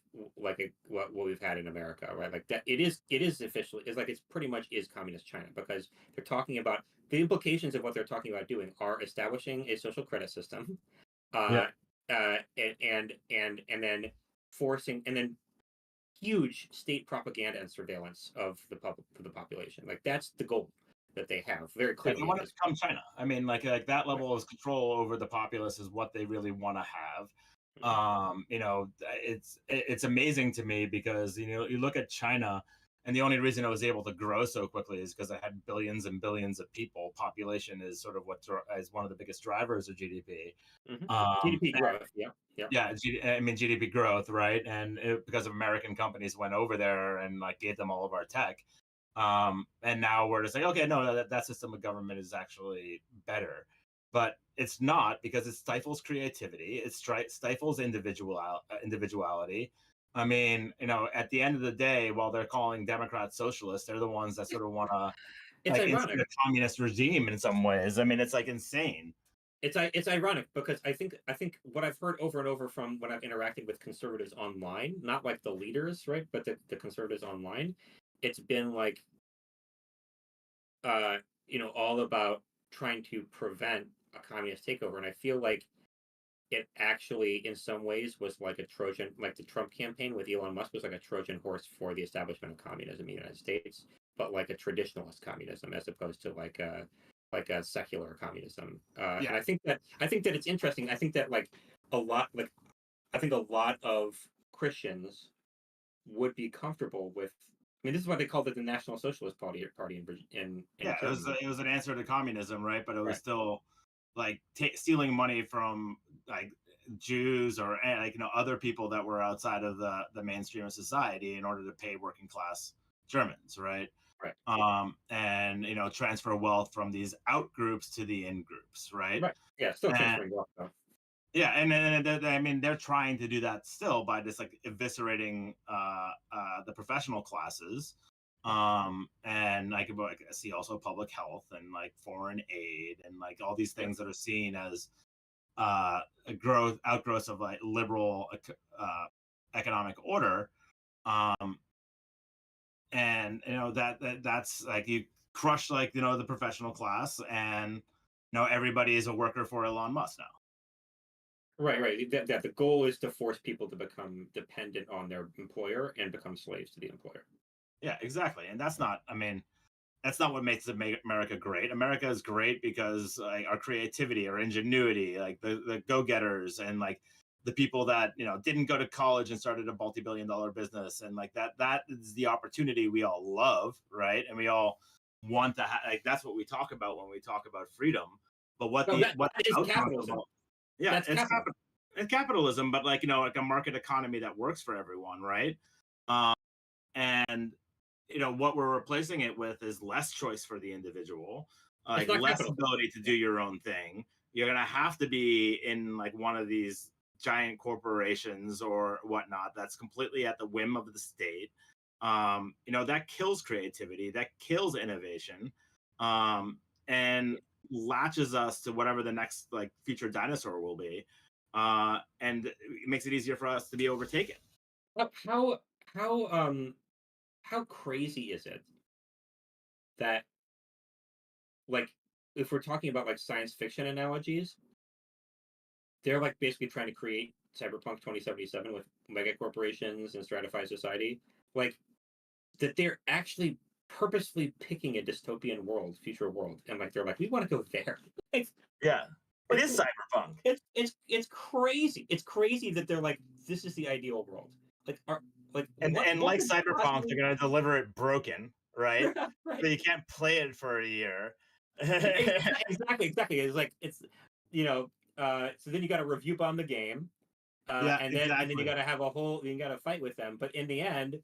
we've had in America, right? Like that, it is officially it's like it's pretty much is communist China because they're talking about the implications of what they're talking about doing are establishing a social credit system, Yeah. uh, and then forcing and then huge state propaganda and surveillance of the population. Like that's the goal that they have very Yeah, they clearly at want to this become China. I mean, like that point. level of control over the populace is what they really want to have. It's amazing to me because you look at China, and the only reason it was able to grow so quickly is because it had billions and billions of people. Population is sort of is one of the biggest drivers of GDP. GDP growth, yeah, yeah. Yeah, I mean GDP growth, right? And because of American companies went over there and like gave them all of our tech, and now we're just like, okay, no, that system of government is actually better, but it's not because it stifles creativity, it stifles individuality. I mean, at the end of the day, while they're calling Democrats socialists, they're the ones that sort of want to It's like ironic. instate a communist regime in some ways. I mean, it's like insane. It's ironic because I think what I've heard over and over from when I've interacted with conservatives online, not like the leaders, right, but the conservatives online, it's been like all about trying to prevent a communist takeover, and I feel like it actually in some ways was like a Trojan, like the Trump campaign with Elon Musk was like a Trojan horse for the establishment of communism in the United States, but like a traditionalist communism as opposed to like a secular communism. Yeah. And I think that it's interesting. I think that I think a lot of Christians would be comfortable with. I mean, this is why they called it the National Socialist Party in Yeah, Germany. it was an answer to communism, right? But it was Right. still like stealing money from like Jews or like other people that were outside of the mainstream of society in order to pay working class Germans, right? Right. And transfer wealth from these out groups to the in groups, right? Right. Yeah. Still And transferring wealth though. yeah, and I mean they're trying to do that still by just like eviscerating the professional classes, and like I see also public health and like foreign aid and like all these Yeah. things that are seen as outgrowths of like liberal economic order. Um, and that's like you crush like the professional class, and everybody is a worker for Elon Musk now. Right. That the goal is to force people to become dependent on their employer and become slaves to the employer. Yeah, exactly. And that's not, I mean, that's not what makes America great. America is great because like our creativity, our ingenuity, like the go-getters, and like the people that didn't go to college and started a multi-billion-dollar business, and like that is the opportunity we all love, right? And we all want to like that's what we talk about when we talk about freedom. But what No, the that what the is outcomes of capitalism. yeah, That's capital. it's capitalism, but like like a market economy that works for everyone, right? And what we're replacing it with is less choice for the individual, It's like not less capital. ability to do your own thing. You're gonna have to be in like one of these giant corporations or whatnot that's completely at the whim of the state. That kills creativity, that kills innovation, and latches us to whatever the next like future dinosaur will be, and it makes it easier for us to be overtaken. How how um how crazy is it that, like, if we're talking about like science fiction analogies, they're like basically trying to create Cyberpunk 2077 with mega corporations and stratified society, like that they're actually purposefully picking a dystopian world, future world, and like they're like, we want to go there. Like, Yeah, it like, is cyberpunk. it's crazy. It's crazy that they're like, this is the ideal world. Like, are like And what like could cyberpunk, possibly they're gonna deliver it broken, right? right? So you can't play it for a year. Exactly. It's like it's you know. So then you got to review bomb the game, Yeah, and then you exactly. got to have a whole you got to fight with them. But in the end,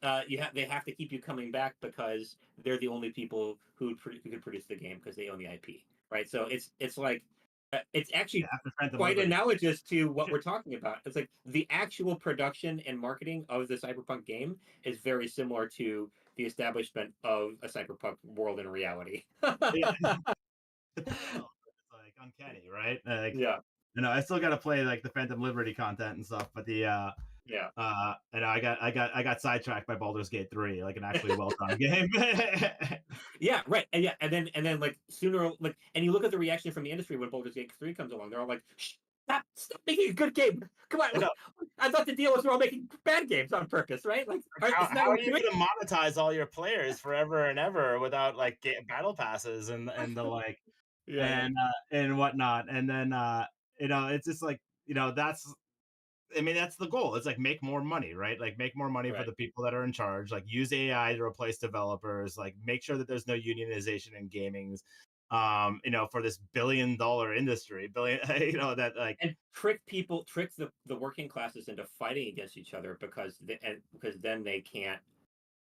they have to keep you coming back because they're the only people who could produce the game because they own the IP, right? So it's like it's Yeah, actually after Phantom quite Liberty. analogous to what we're talking about. It's like the actual production and marketing of the cyberpunk game is very similar to the establishment of a cyberpunk world in reality. Yeah, the parallel is like uncanny, right? Like, Yeah, I still gotta play like the Phantom Liberty content and stuff, but the yeah. I got sidetracked by Baldur's Gate 3, like an actually well done game. Yeah, right. And yeah, and then like sooner like and you look at the reaction from the industry when Baldur's Gate 3 comes along, they're all like, Shh, stop making a good game. Come on. I know. I thought the deal was we're all making bad games on purpose, right? Like Like, how, isn't that how what are we're you doing? gonna monetize all your players forever and ever without like battle passes and the like Yeah. and whatnot? And then it's just like that's I mean, that's the goal. It's like make more money, right? Like make more money for Right. the people that are in charge. Like use AI to replace developers. Like make sure that there's no unionization in gaming. For this $1 billion industry, that like And trick the working classes into fighting against each other because then they can't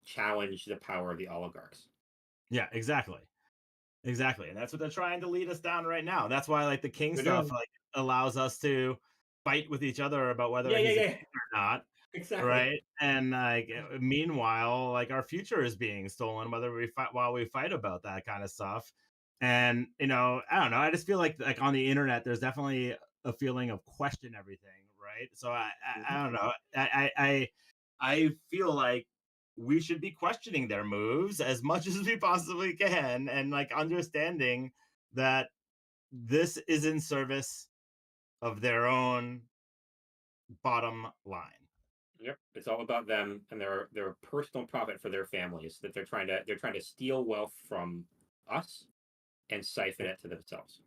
challenge the power of the oligarchs. yeah, exactly, exactly, and that's what they're trying to lead us down right now. That's why like the king They're stuff doing like allows us to fight with each other about whether yeah, he's a yeah. king or not. Exactly. Right. And like meanwhile, like our future is being stolen, whether we fight while we fight about that kind of stuff. And I don't know. I just feel like on the internet, there's definitely a feeling of question everything, right? So I Mhm. don't know. I feel like we should be questioning their moves as much as we possibly can, and like understanding that this is in service of their own bottom line. Yep. It's all about them and their personal profit for their families that they're trying to steal wealth from us and siphon it to themselves.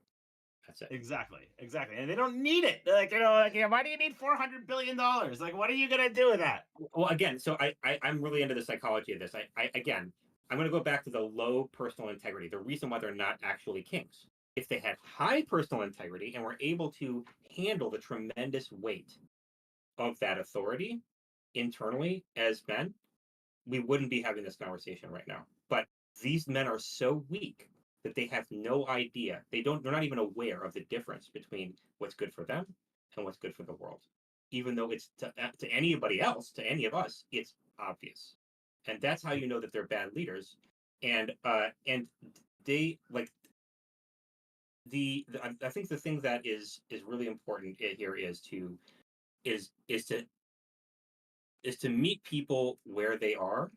That's it. Exactly, exactly, and they don't need it. They're like, like, why do you need $400 billion? Like, what are you gonna do with that? Well, again, so I'm really into the psychology of this. I'm going to go back to the low personal integrity. The reason why they're not actually kings. If they had high personal integrity and were able to handle the tremendous weight of that authority internally as men, we wouldn't be having this conversation right now. But these men are so weak that they have no idea. They're not even aware of the difference between what's good for them and what's good for the world. Even though it's to anybody else, to any of us, it's obvious. And that's how you know that they're bad leaders. And they like I think the thing that is really important here is to meet people where they are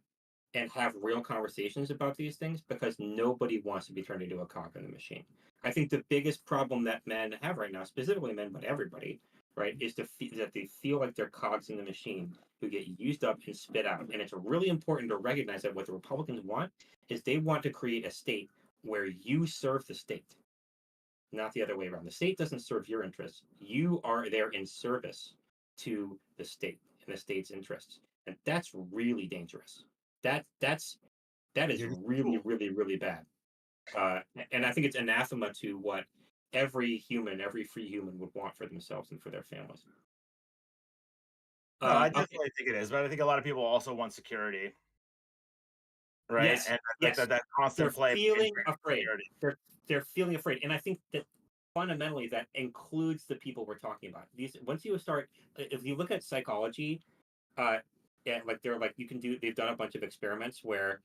and have real conversations about these things, because nobody wants to be turned into a cog in the machine. I think the biggest problem that men have right now, specifically men, but everybody, right, is that they feel like they're cogs in the machine who get used up and spit out. And it's really important to recognize that what the Republicans want is they want to create a state where you serve the state, not the other way around. The state doesn't serve your interests. You are there in service to the state and the state's interests. And that's really dangerous. That is You're just really, cool. really, really bad. And I think it's anathema to what every free human would want for themselves and for their families. No, I Okay. definitely think it is, but I think a lot of people also want security, right? Yes, And yes. that constant They're play feeling afraid. security. They're feeling afraid, and I think that fundamentally that includes the people we're talking about. These once you start, if you look at psychology, yeah, like you can do. They've done a bunch of experiments where,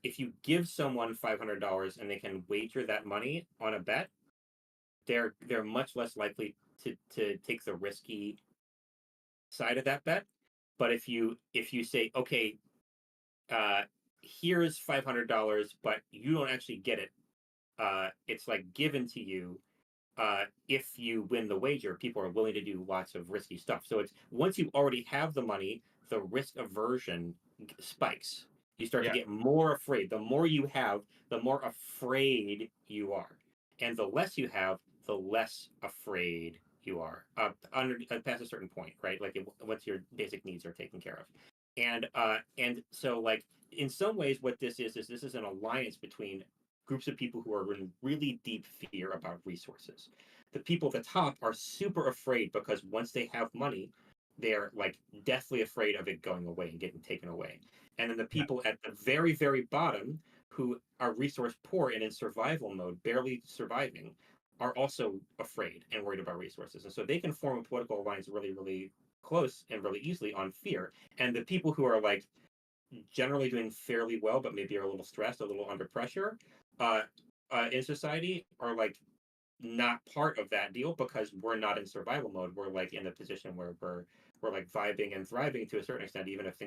if you give someone $500 and they can wager that money on a bet, they're much less likely to take the risky side of that bet. But if you say, okay, here's $500, but you don't actually get it. It's like given to you. If you win the wager, people are willing to do lots of risky stuff. So it's once you already have the money, the risk aversion spikes. You start to get more afraid. The more you have, the more afraid you are, and the less you have, the less afraid you are. Past a certain point, right? Like once your basic needs are taken care of, and so like in some ways, what this is an alliance between groups of people who are in really deep fear about resources. The people at the top are super afraid because once they have money, they're like deathly afraid of it going away and getting taken away. And then the people at the very, very bottom who are resource poor and in survival mode, barely surviving, are also afraid and worried about resources. And so they can form a political alliance really, really close and really easily on fear. And the people who are like generally doing fairly well, but maybe are a little stressed, a little under pressure, in society are like not part of that deal because we're not in survival mode. We're like in a position where we're like vibing and thriving to a certain extent, even if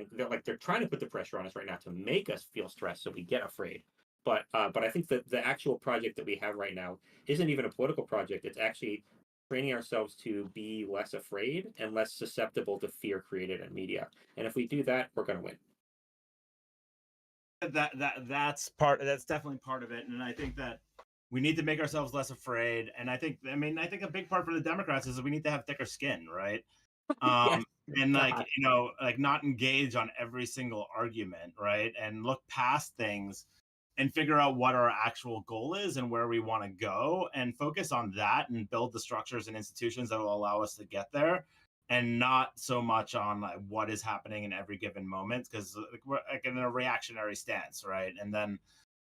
they're trying to put the pressure on us right now to make us feel stressed so we get afraid. But I think that the actual project that we have right now isn't even a political project. It's actually training ourselves to be less afraid and less susceptible to fear created in media. And if we do that, we're going to win. That's definitely part of it, and I think that we need to make ourselves less afraid. And I think a big part for the Democrats is that we need to have thicker skin, right? Yes. And like like not engage on every single argument, right? And look past things and figure out what our actual goal is and where we want to go, and focus on that and build the structures and institutions that will allow us to get there, and not so much on like what is happening in every given moment, because like, we're like in a reactionary stance, right? And then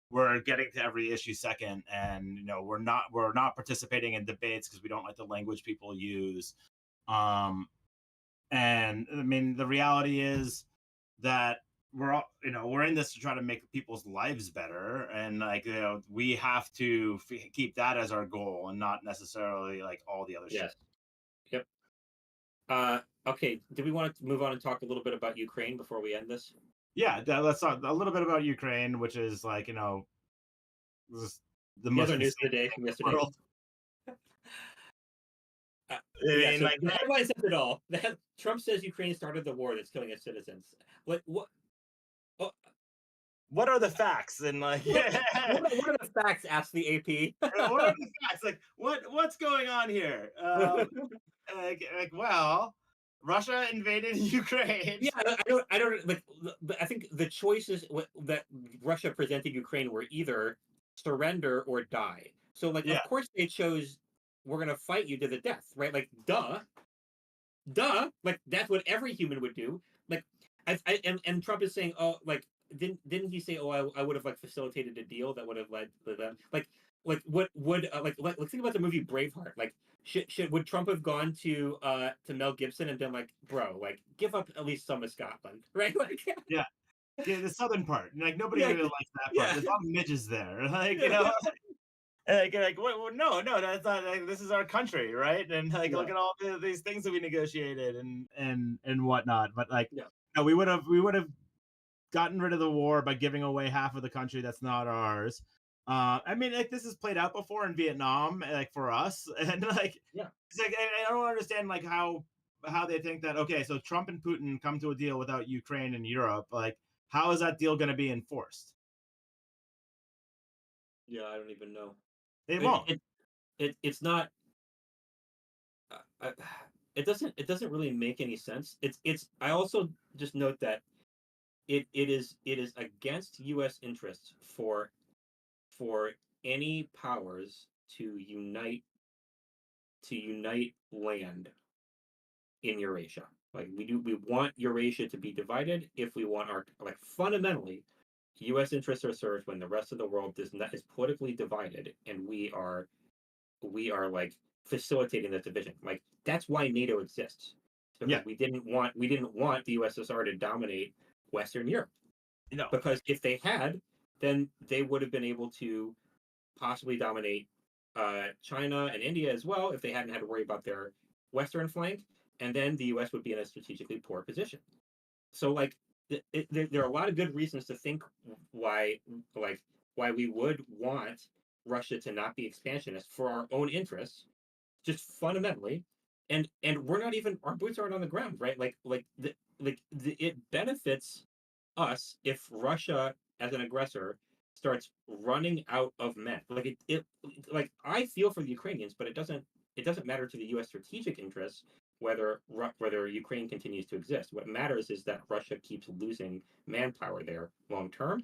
we're getting to every issue second, and we're not participating in debates because we don't like the language people use. And I mean, the reality is that we're all, we're in this to try to make people's lives better, and like we have to keep that as our goal and not necessarily like all the other shit. Yep. Okay, do we want to move on and talk a little bit about Ukraine before we end this? Yeah, let's talk a little bit about Ukraine, which is like, the most other news of the day from yesterday. World. The headline says it all. Trump says Ukraine started the war that's killing its citizens. What? What are the facts? And like, what are the facts? Asked the AP. What are the facts? Like, what's going on here? Well, Russia invaded Ukraine. Yeah, I don't like. I think the choices that Russia presented Ukraine were either surrender or die. So, like, of course they chose, we're gonna fight you to the death, right? Like, duh. Like, that's what every human would do. Like, and Trump is saying, oh, like, didn't he say, oh, I would have like facilitated a deal that would have led to them, like what would like think about the movie Braveheart. Like, would Trump have gone to Mel Gibson and been like, bro, like, give up at least some of Scotland, right? Like, yeah, the southern part. Like, nobody really likes that part. There's a lot of midges there, like, And no, that's not. This is our country, right? And look Yeah. at all these things that we negotiated and whatnot. But Yeah. no, we would have gotten rid of the war by giving away half of the country that's not ours. I mean, this has played out before in Vietnam, for us, and Yeah. it's I don't understand how they think that, okay, so Trump and Putin come to a deal without Ukraine and Europe. How is that deal going to be enforced? Yeah, I don't even know. They won't. It's not. Uh, it doesn't really make any sense. It's. I also just note that it is against U.S. interests for any powers to unite land in Eurasia. Like we want Eurasia to be divided if we want our fundamentally, U.S. interests are served when the rest of the world is politically divided, and we are like facilitating the division. Like that's why NATO exists, because Yeah. we didn't want the USSR to dominate Western Europe. No. Because if they had, then they would have been able to possibly dominate China and India as well if they hadn't had to worry about their western flank, and then the U.S. would be in a strategically poor position. So, there are a lot of good reasons to think why, why we would want Russia to not be expansionist for our own interests, just fundamentally, and we're not even our boots aren't on the ground, right? It benefits us if Russia as an aggressor starts running out of men. I feel for the Ukrainians, but it doesn't matter to the U.S. strategic interests whether Ukraine continues to exist. What matters is that Russia keeps losing manpower there long term,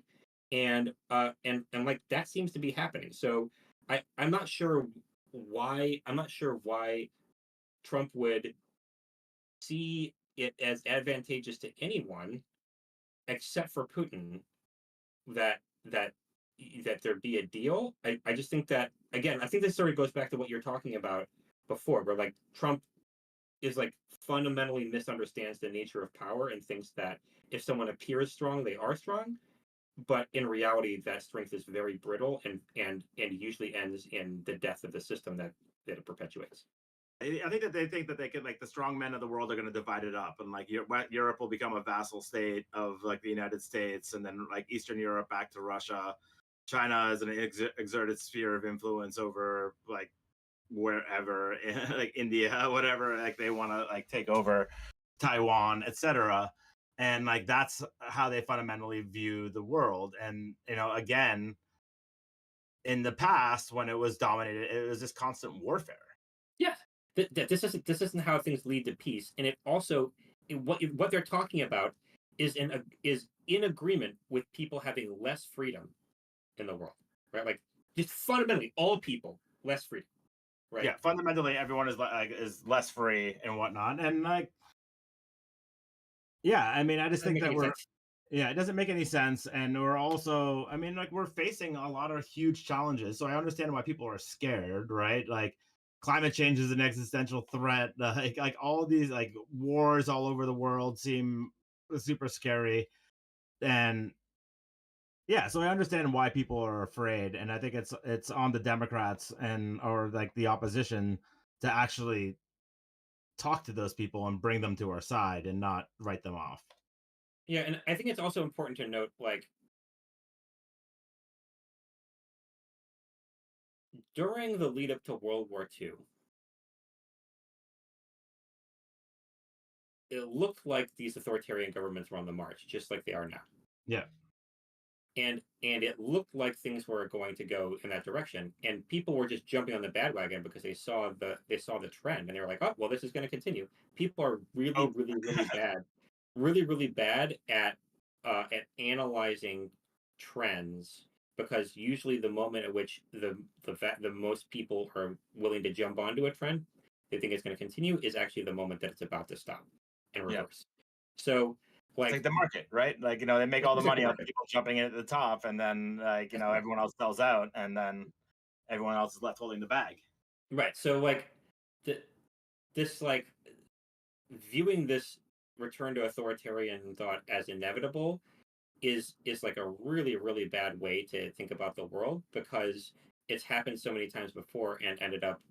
and that seems to be happening. So I'm not sure why Trump would see it as advantageous to anyone except for Putin that that that there be a deal. I just think that, again, I think this sort of goes back to what you're talking about before, where Trump is fundamentally misunderstands the nature of power and thinks that if someone appears strong, they are strong, but in reality, that strength is very brittle and usually ends in the death of the system that it perpetuates. I think that they think that they could, the strong men of the world are going to divide it up, and Europe will become a vassal state of the United States, and then Eastern Europe back to Russia. China is an exerted sphere of influence over wherever, India, whatever, they want to take over Taiwan, etc. And that's how they fundamentally view the world. And again, in the past, when it was dominated, it was just constant warfare. Yeah, this isn't how things lead to peace, and it also what they're talking about is in agreement with people having less freedom in the world, right? Just fundamentally, all people less freedom, right? Yeah, fundamentally, everyone is less free and whatnot, and yeah, I mean, I just think that yeah, it doesn't make any sense, and we're also, I mean, we're facing a lot of huge challenges, so I understand why people are scared, right? Climate change is an existential threat. All these wars all over the world seem super scary, and yeah, so I understand why people are afraid, and I think it's on the Democrats or the opposition to actually talk to those people and bring them to our side and not write them off. Yeah, and I think it's also important to note, during the lead up to World War II, it looked like these authoritarian governments were on the march, just like they are now. Yeah. And it looked like things were going to go in that direction, and people were just jumping on the bandwagon because they saw the trend, and they were like, "Oh, well, this is going to continue." People are really, really, really bad, really, really bad at analyzing trends, because usually the moment at which the most people are willing to jump onto a trend, they think it's going to continue, is actually the moment that it's about to stop and reverse. So. It's the market, right? They make all the money off people jumping in at the top, and then everyone else sells out, and then everyone else is left holding the bag. Right. So this viewing this return to authoritarian thought as inevitable is a really, really bad way to think about the world, because it's happened so many times before and ended up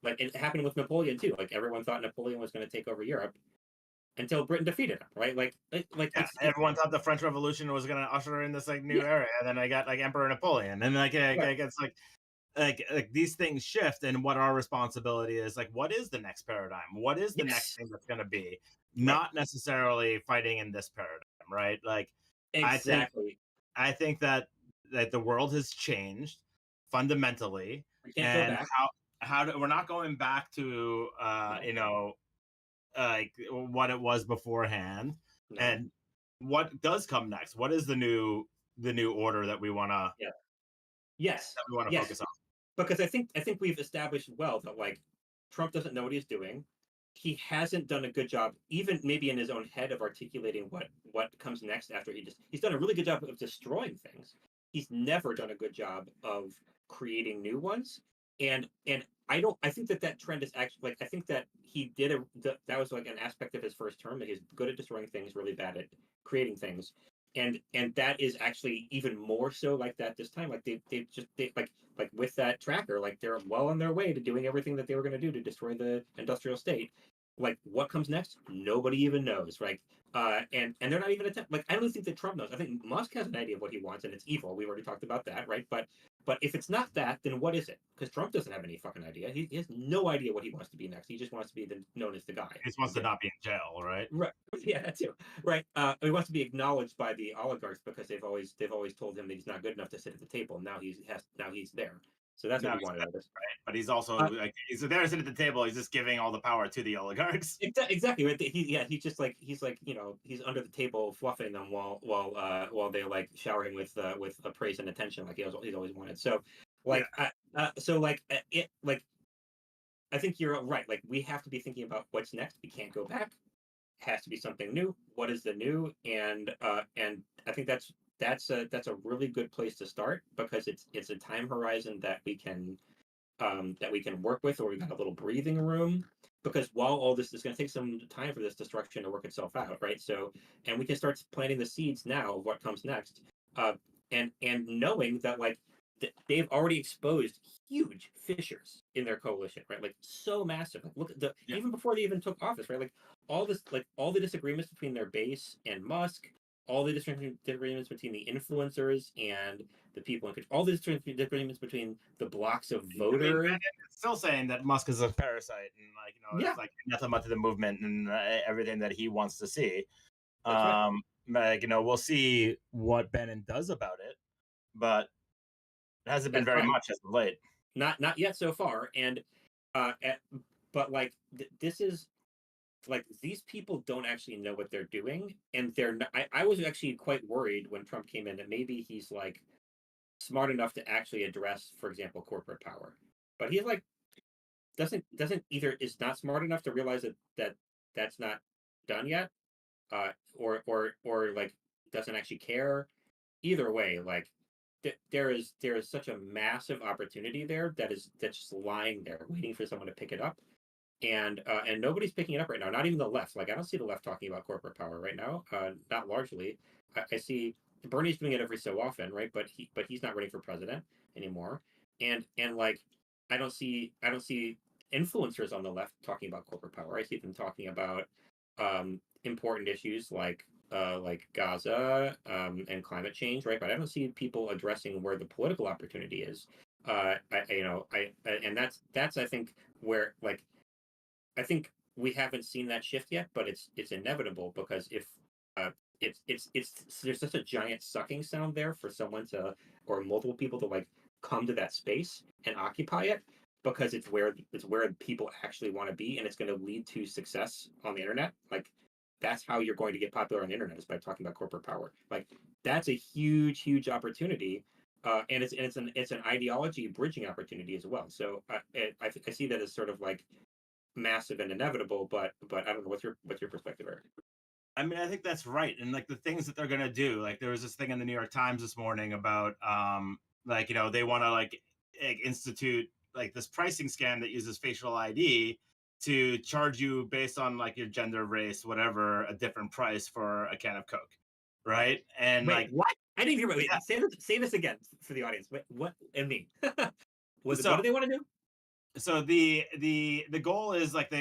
like it happened with Napoleon too. Like everyone thought Napoleon was going to take over Europe until Britain defeated him, right? Like Yeah, everyone thought the French Revolution was going to usher in this like new era, and then I got like Emperor Napoleon, and like it's like these things shift, and what our responsibility is, like, what is the next paradigm? What is the next thing that's going to be? Not necessarily fighting in this paradigm, right? Like, exactly. I think that the world has changed fundamentally, We can't go and back. we're not going back to you know, like what it was beforehand. No. And what does come next? What is the new order that we want to Yes. focus on? Because I think we've established well that like Trump doesn't know what he's doing. He hasn't done a good job, even maybe in his own head, of articulating what comes next after he's done a really good job of destroying things. He's never done a good job of creating new ones. And I think that trend is actually like I think that he did that was like an aspect of his first term, that he's good at destroying things, really bad at creating things. And that is actually even more so like that this time. Like they like with that tracker, like they're well on their way to doing everything that they were going to do to destroy the industrial state. Like what comes next, nobody even knows, right? And they're not even like I don't think that Trump knows. I think Musk has an idea of what he wants, and it's evil. We've already talked about that, right? But if it's not that, then what is it? Because Trump doesn't have any fucking idea. He has no idea what he wants to be next. He just wants to be known as the guy. He just wants to not be in jail, right? Right. Yeah, that too. Right. He wants to be acknowledged by the oligarchs because they've always told him that he's not good enough to sit at the table. Now he's there. So that's what he wanted. Right. But he's also like he's there sitting at the table. He's just giving all the power to the oligarchs. Exactly. Right. He's just like he's he's under the table fluffing them while they like shower him with praise and attention like he's always wanted. So like I think you're right. Like we have to be thinking about what's next. We can't go back. Has to be something new. What is the new? And I think that's a really good place to start because it's a time horizon that we can work with, or we got a little breathing room. Because while all this is going to take some time for this destruction to work itself out, right? So, and we can start planting the seeds now of what comes next, and knowing that like they've already exposed huge fissures in their coalition, right? Like so massive. Like look at even before they even took office, right? Like all the disagreements between their base and Musk, all the disagreements between the influencers and the people in control, all the disagreements between the blocks of voters. I mean, still saying that Musk is a parasite and like it's like nothing but to the movement and everything that he wants to see. Right. Like we'll see what Bannon does about it, but it hasn't been very much as of late. Not yet so far, and but like this is like these people don't actually know what they're doing, and they're not, I was actually quite worried when Trump came in that maybe he's like smart enough to actually address, for example, corporate power, but he's like doesn't either is not smart enough to realize that that's not done yet, or like doesn't actually care. Either way, like there is such a massive opportunity there that's just lying there waiting for someone to pick it up, and nobody's picking it up right now, not even the left. Like I don't see the left talking about corporate power right now, not largely. I see Bernie's doing it every so often, right? But he's not running for president anymore, and like I don't see influencers on the left talking about corporate power. I see them talking about important issues like Gaza and climate change, right? But I don't see people addressing where the political opportunity is. And that's I think where like I think we haven't seen that shift yet, but it's inevitable because if it's there's such a giant sucking sound there for someone to or multiple people to like come to that space and occupy it because it's where people actually want to be, and it's going to lead to success on the internet. Like that's how you're going to get popular on the internet, is by talking about corporate power. Like that's a huge opportunity, and it's an ideology bridging opportunity as well. So I see that as sort of like massive and inevitable, but I don't know what's your perspective, Erik? I mean, I think that's right, and like the things that they're gonna do. Like there was this thing in the New York Times this morning about like they want to like institute like this pricing scam that uses facial ID to charge you based on like your gender, race, whatever, a different price for a can of Coke, right? And wait, like what? I didn't hear. Wait, say this again for the audience. Wait, what? And me. What do they want to do? So the goal is like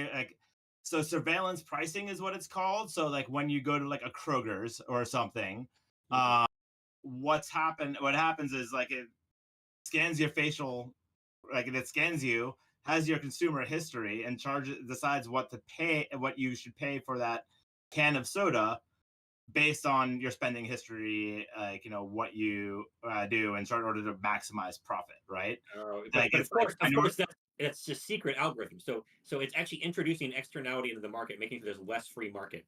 so surveillance pricing is what it's called. So like when you go to like a Kroger's or something, what happens is like it scans your facial, like it scans you, has your consumer history, and decides what you should pay for that can of soda based on your spending history, like what you do in order to maximize profit, right? But of course, that's just secret algorithm. So it's actually introducing externality into the market, making sure there's less free market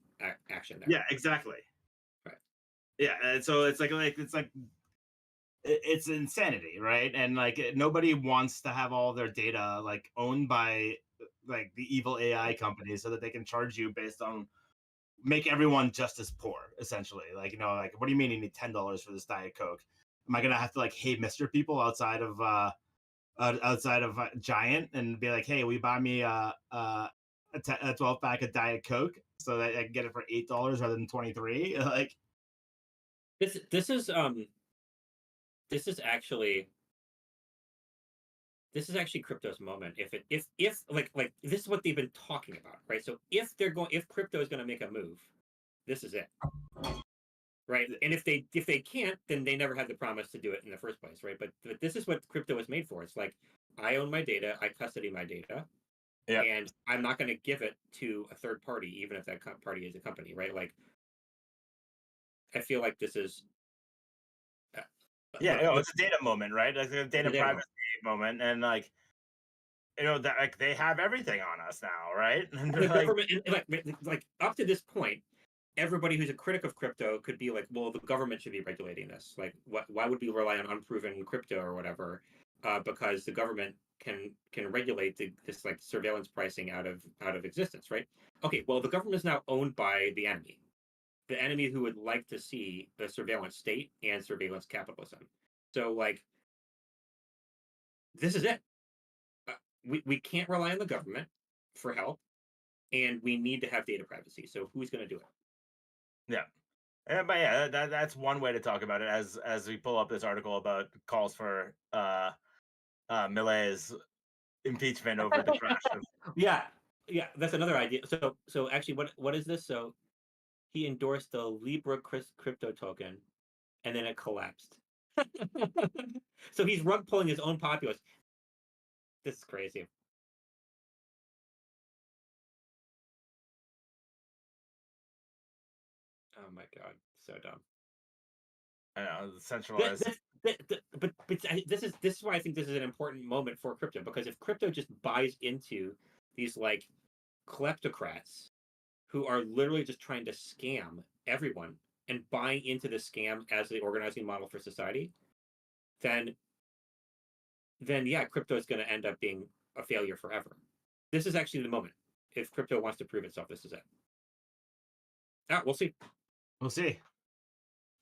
action there. Yeah, exactly. Right. Yeah, and so it's it's insanity, right? And like nobody wants to have all their data like owned by like the evil AI companies so that they can charge you based on make everyone just as poor, essentially. Like like what do you mean you need $10 for this Diet Coke? Am I gonna have to like hey Mister people outside of Giant and be like, hey, will you buy me a 12-pack of Diet Coke so that I can get it for $8 rather than 23? Like this is actually crypto's moment. If like this is what they've been talking about, right? So if crypto is going to make a move, this is it, right? And if they can't, then they never had the promise to do it in the first place, right? But this is what crypto is made for. It's like I own my data, I custody my data, and I'm not going to give it to a third party, even if that party is a company, right? Like I feel like this is it's a data moment, right? Like a data privacy moment, and like that like they have everything on us now, right? And the government, like up to this point, everybody who's a critic of crypto could be like, well, the government should be regulating this. Like, why would we rely on unproven crypto or whatever? Because the government can regulate this like surveillance pricing out of existence, right? Okay, well, the government is now owned by the enemy who would like to see the surveillance state and surveillance capitalism. So like, this is it. We can't rely on the government for help, and we need to have data privacy. So who's going to do it? Yeah. But yeah, that's one way to talk about it. As we pull up this article about calls for Millet's impeachment over the crash of yeah, that's another idea. So actually, what is this? So he endorsed the Libra crypto token, and then it collapsed. So he's rug pulling his own populace. This is crazy. Oh my god, so dumb. I know centralized. But this is why I think this is an important moment for crypto, because if crypto just buys into these like kleptocrats who are literally just trying to scam everyone and buying into the scam as the organizing model for society, then yeah, crypto is going to end up being a failure forever. This is actually the moment. If crypto wants to prove itself, this is it. We'll see. We'll see.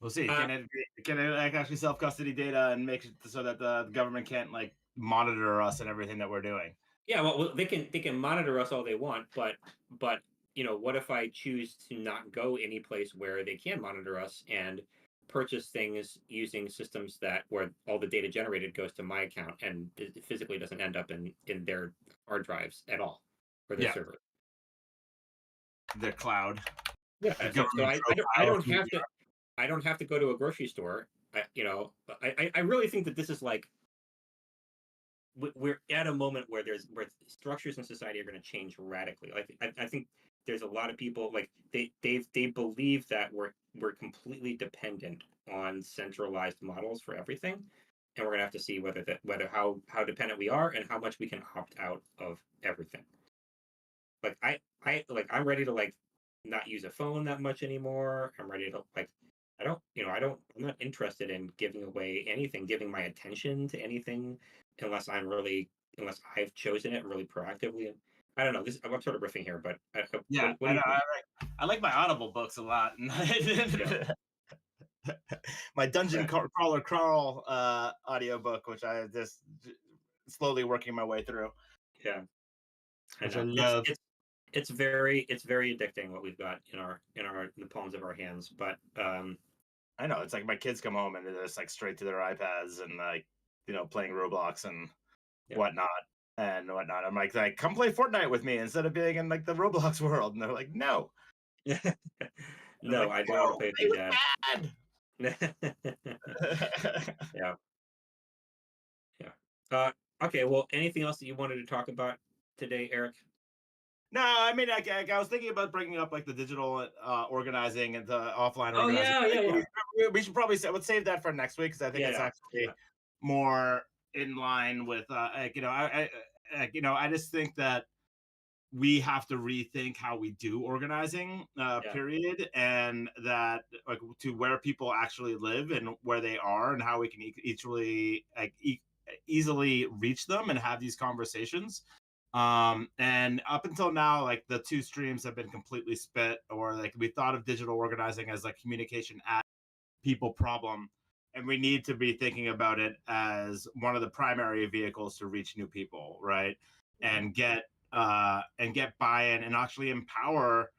We'll see. Can it like actually self custody data and make it so that the government can't like monitor us and everything that we're doing? Yeah, well, they can monitor us all they want, but what if I choose to not go any place where they can monitor us and purchase things using systems where all the data generated goes to my account and it physically doesn't end up in their hard drives at all or their server. Their cloud. Yeah, so I don't have to go to a grocery store. I really think that this is like we're at a moment where structures in society are going to change radically. Like I think there's a lot of people like they believe that we're completely dependent on centralized models for everything, and we're going to have to see whether how dependent we are and how much we can opt out of everything. Like I'm ready to like not use a phone that much anymore. I'm ready to like I'm not interested in giving away anything, giving my attention to anything unless I've chosen it really proactively. I don't know. I'm sort of riffing here, but I like my Audible books a lot. My Dungeon Crawler Crawl audiobook, which I just slowly working my way through. Yeah, which I love. It's very addicting what we've got in the palms of our hands. But I know it's like my kids come home and they're just like straight to their iPads and like playing Roblox and whatnot. I'm like, come play Fortnite with me instead of being in like the Roblox world. And they're like, no. No, like, I don't want to play with you, Dad. Yeah. Okay, well, anything else that you wanted to talk about today, Erik? No, I mean, I was thinking about bringing up like the digital organizing and the offline Oh, organizing. yeah. We should probably let's save that for next week because I think it's actually more in line with I just think that we have to rethink how we do organizing, period, and that like to where people actually live and where they are and how we can easily reach them and have these conversations. And up until now, like the two streams have been completely spit, or like we thought of digital organizing as like communication at people problem, and we need to be thinking about it as one of the primary vehicles to reach new people, right? And get buy-in and actually empower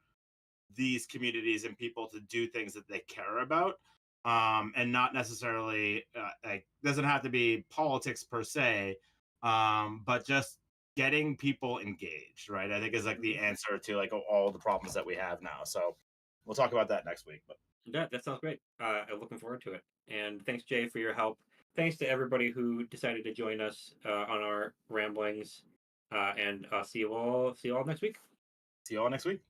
these communities and people to do things that they care about, and not necessarily like doesn't have to be politics per se, but just getting people engaged, right? I think is like the answer to like all the problems that we have now. So we'll talk about that next week. But yeah, that sounds great. I'm looking forward to it. And thanks, Jay, for your help. Thanks to everybody who decided to join us on our ramblings. And see you all next week. See you all next week.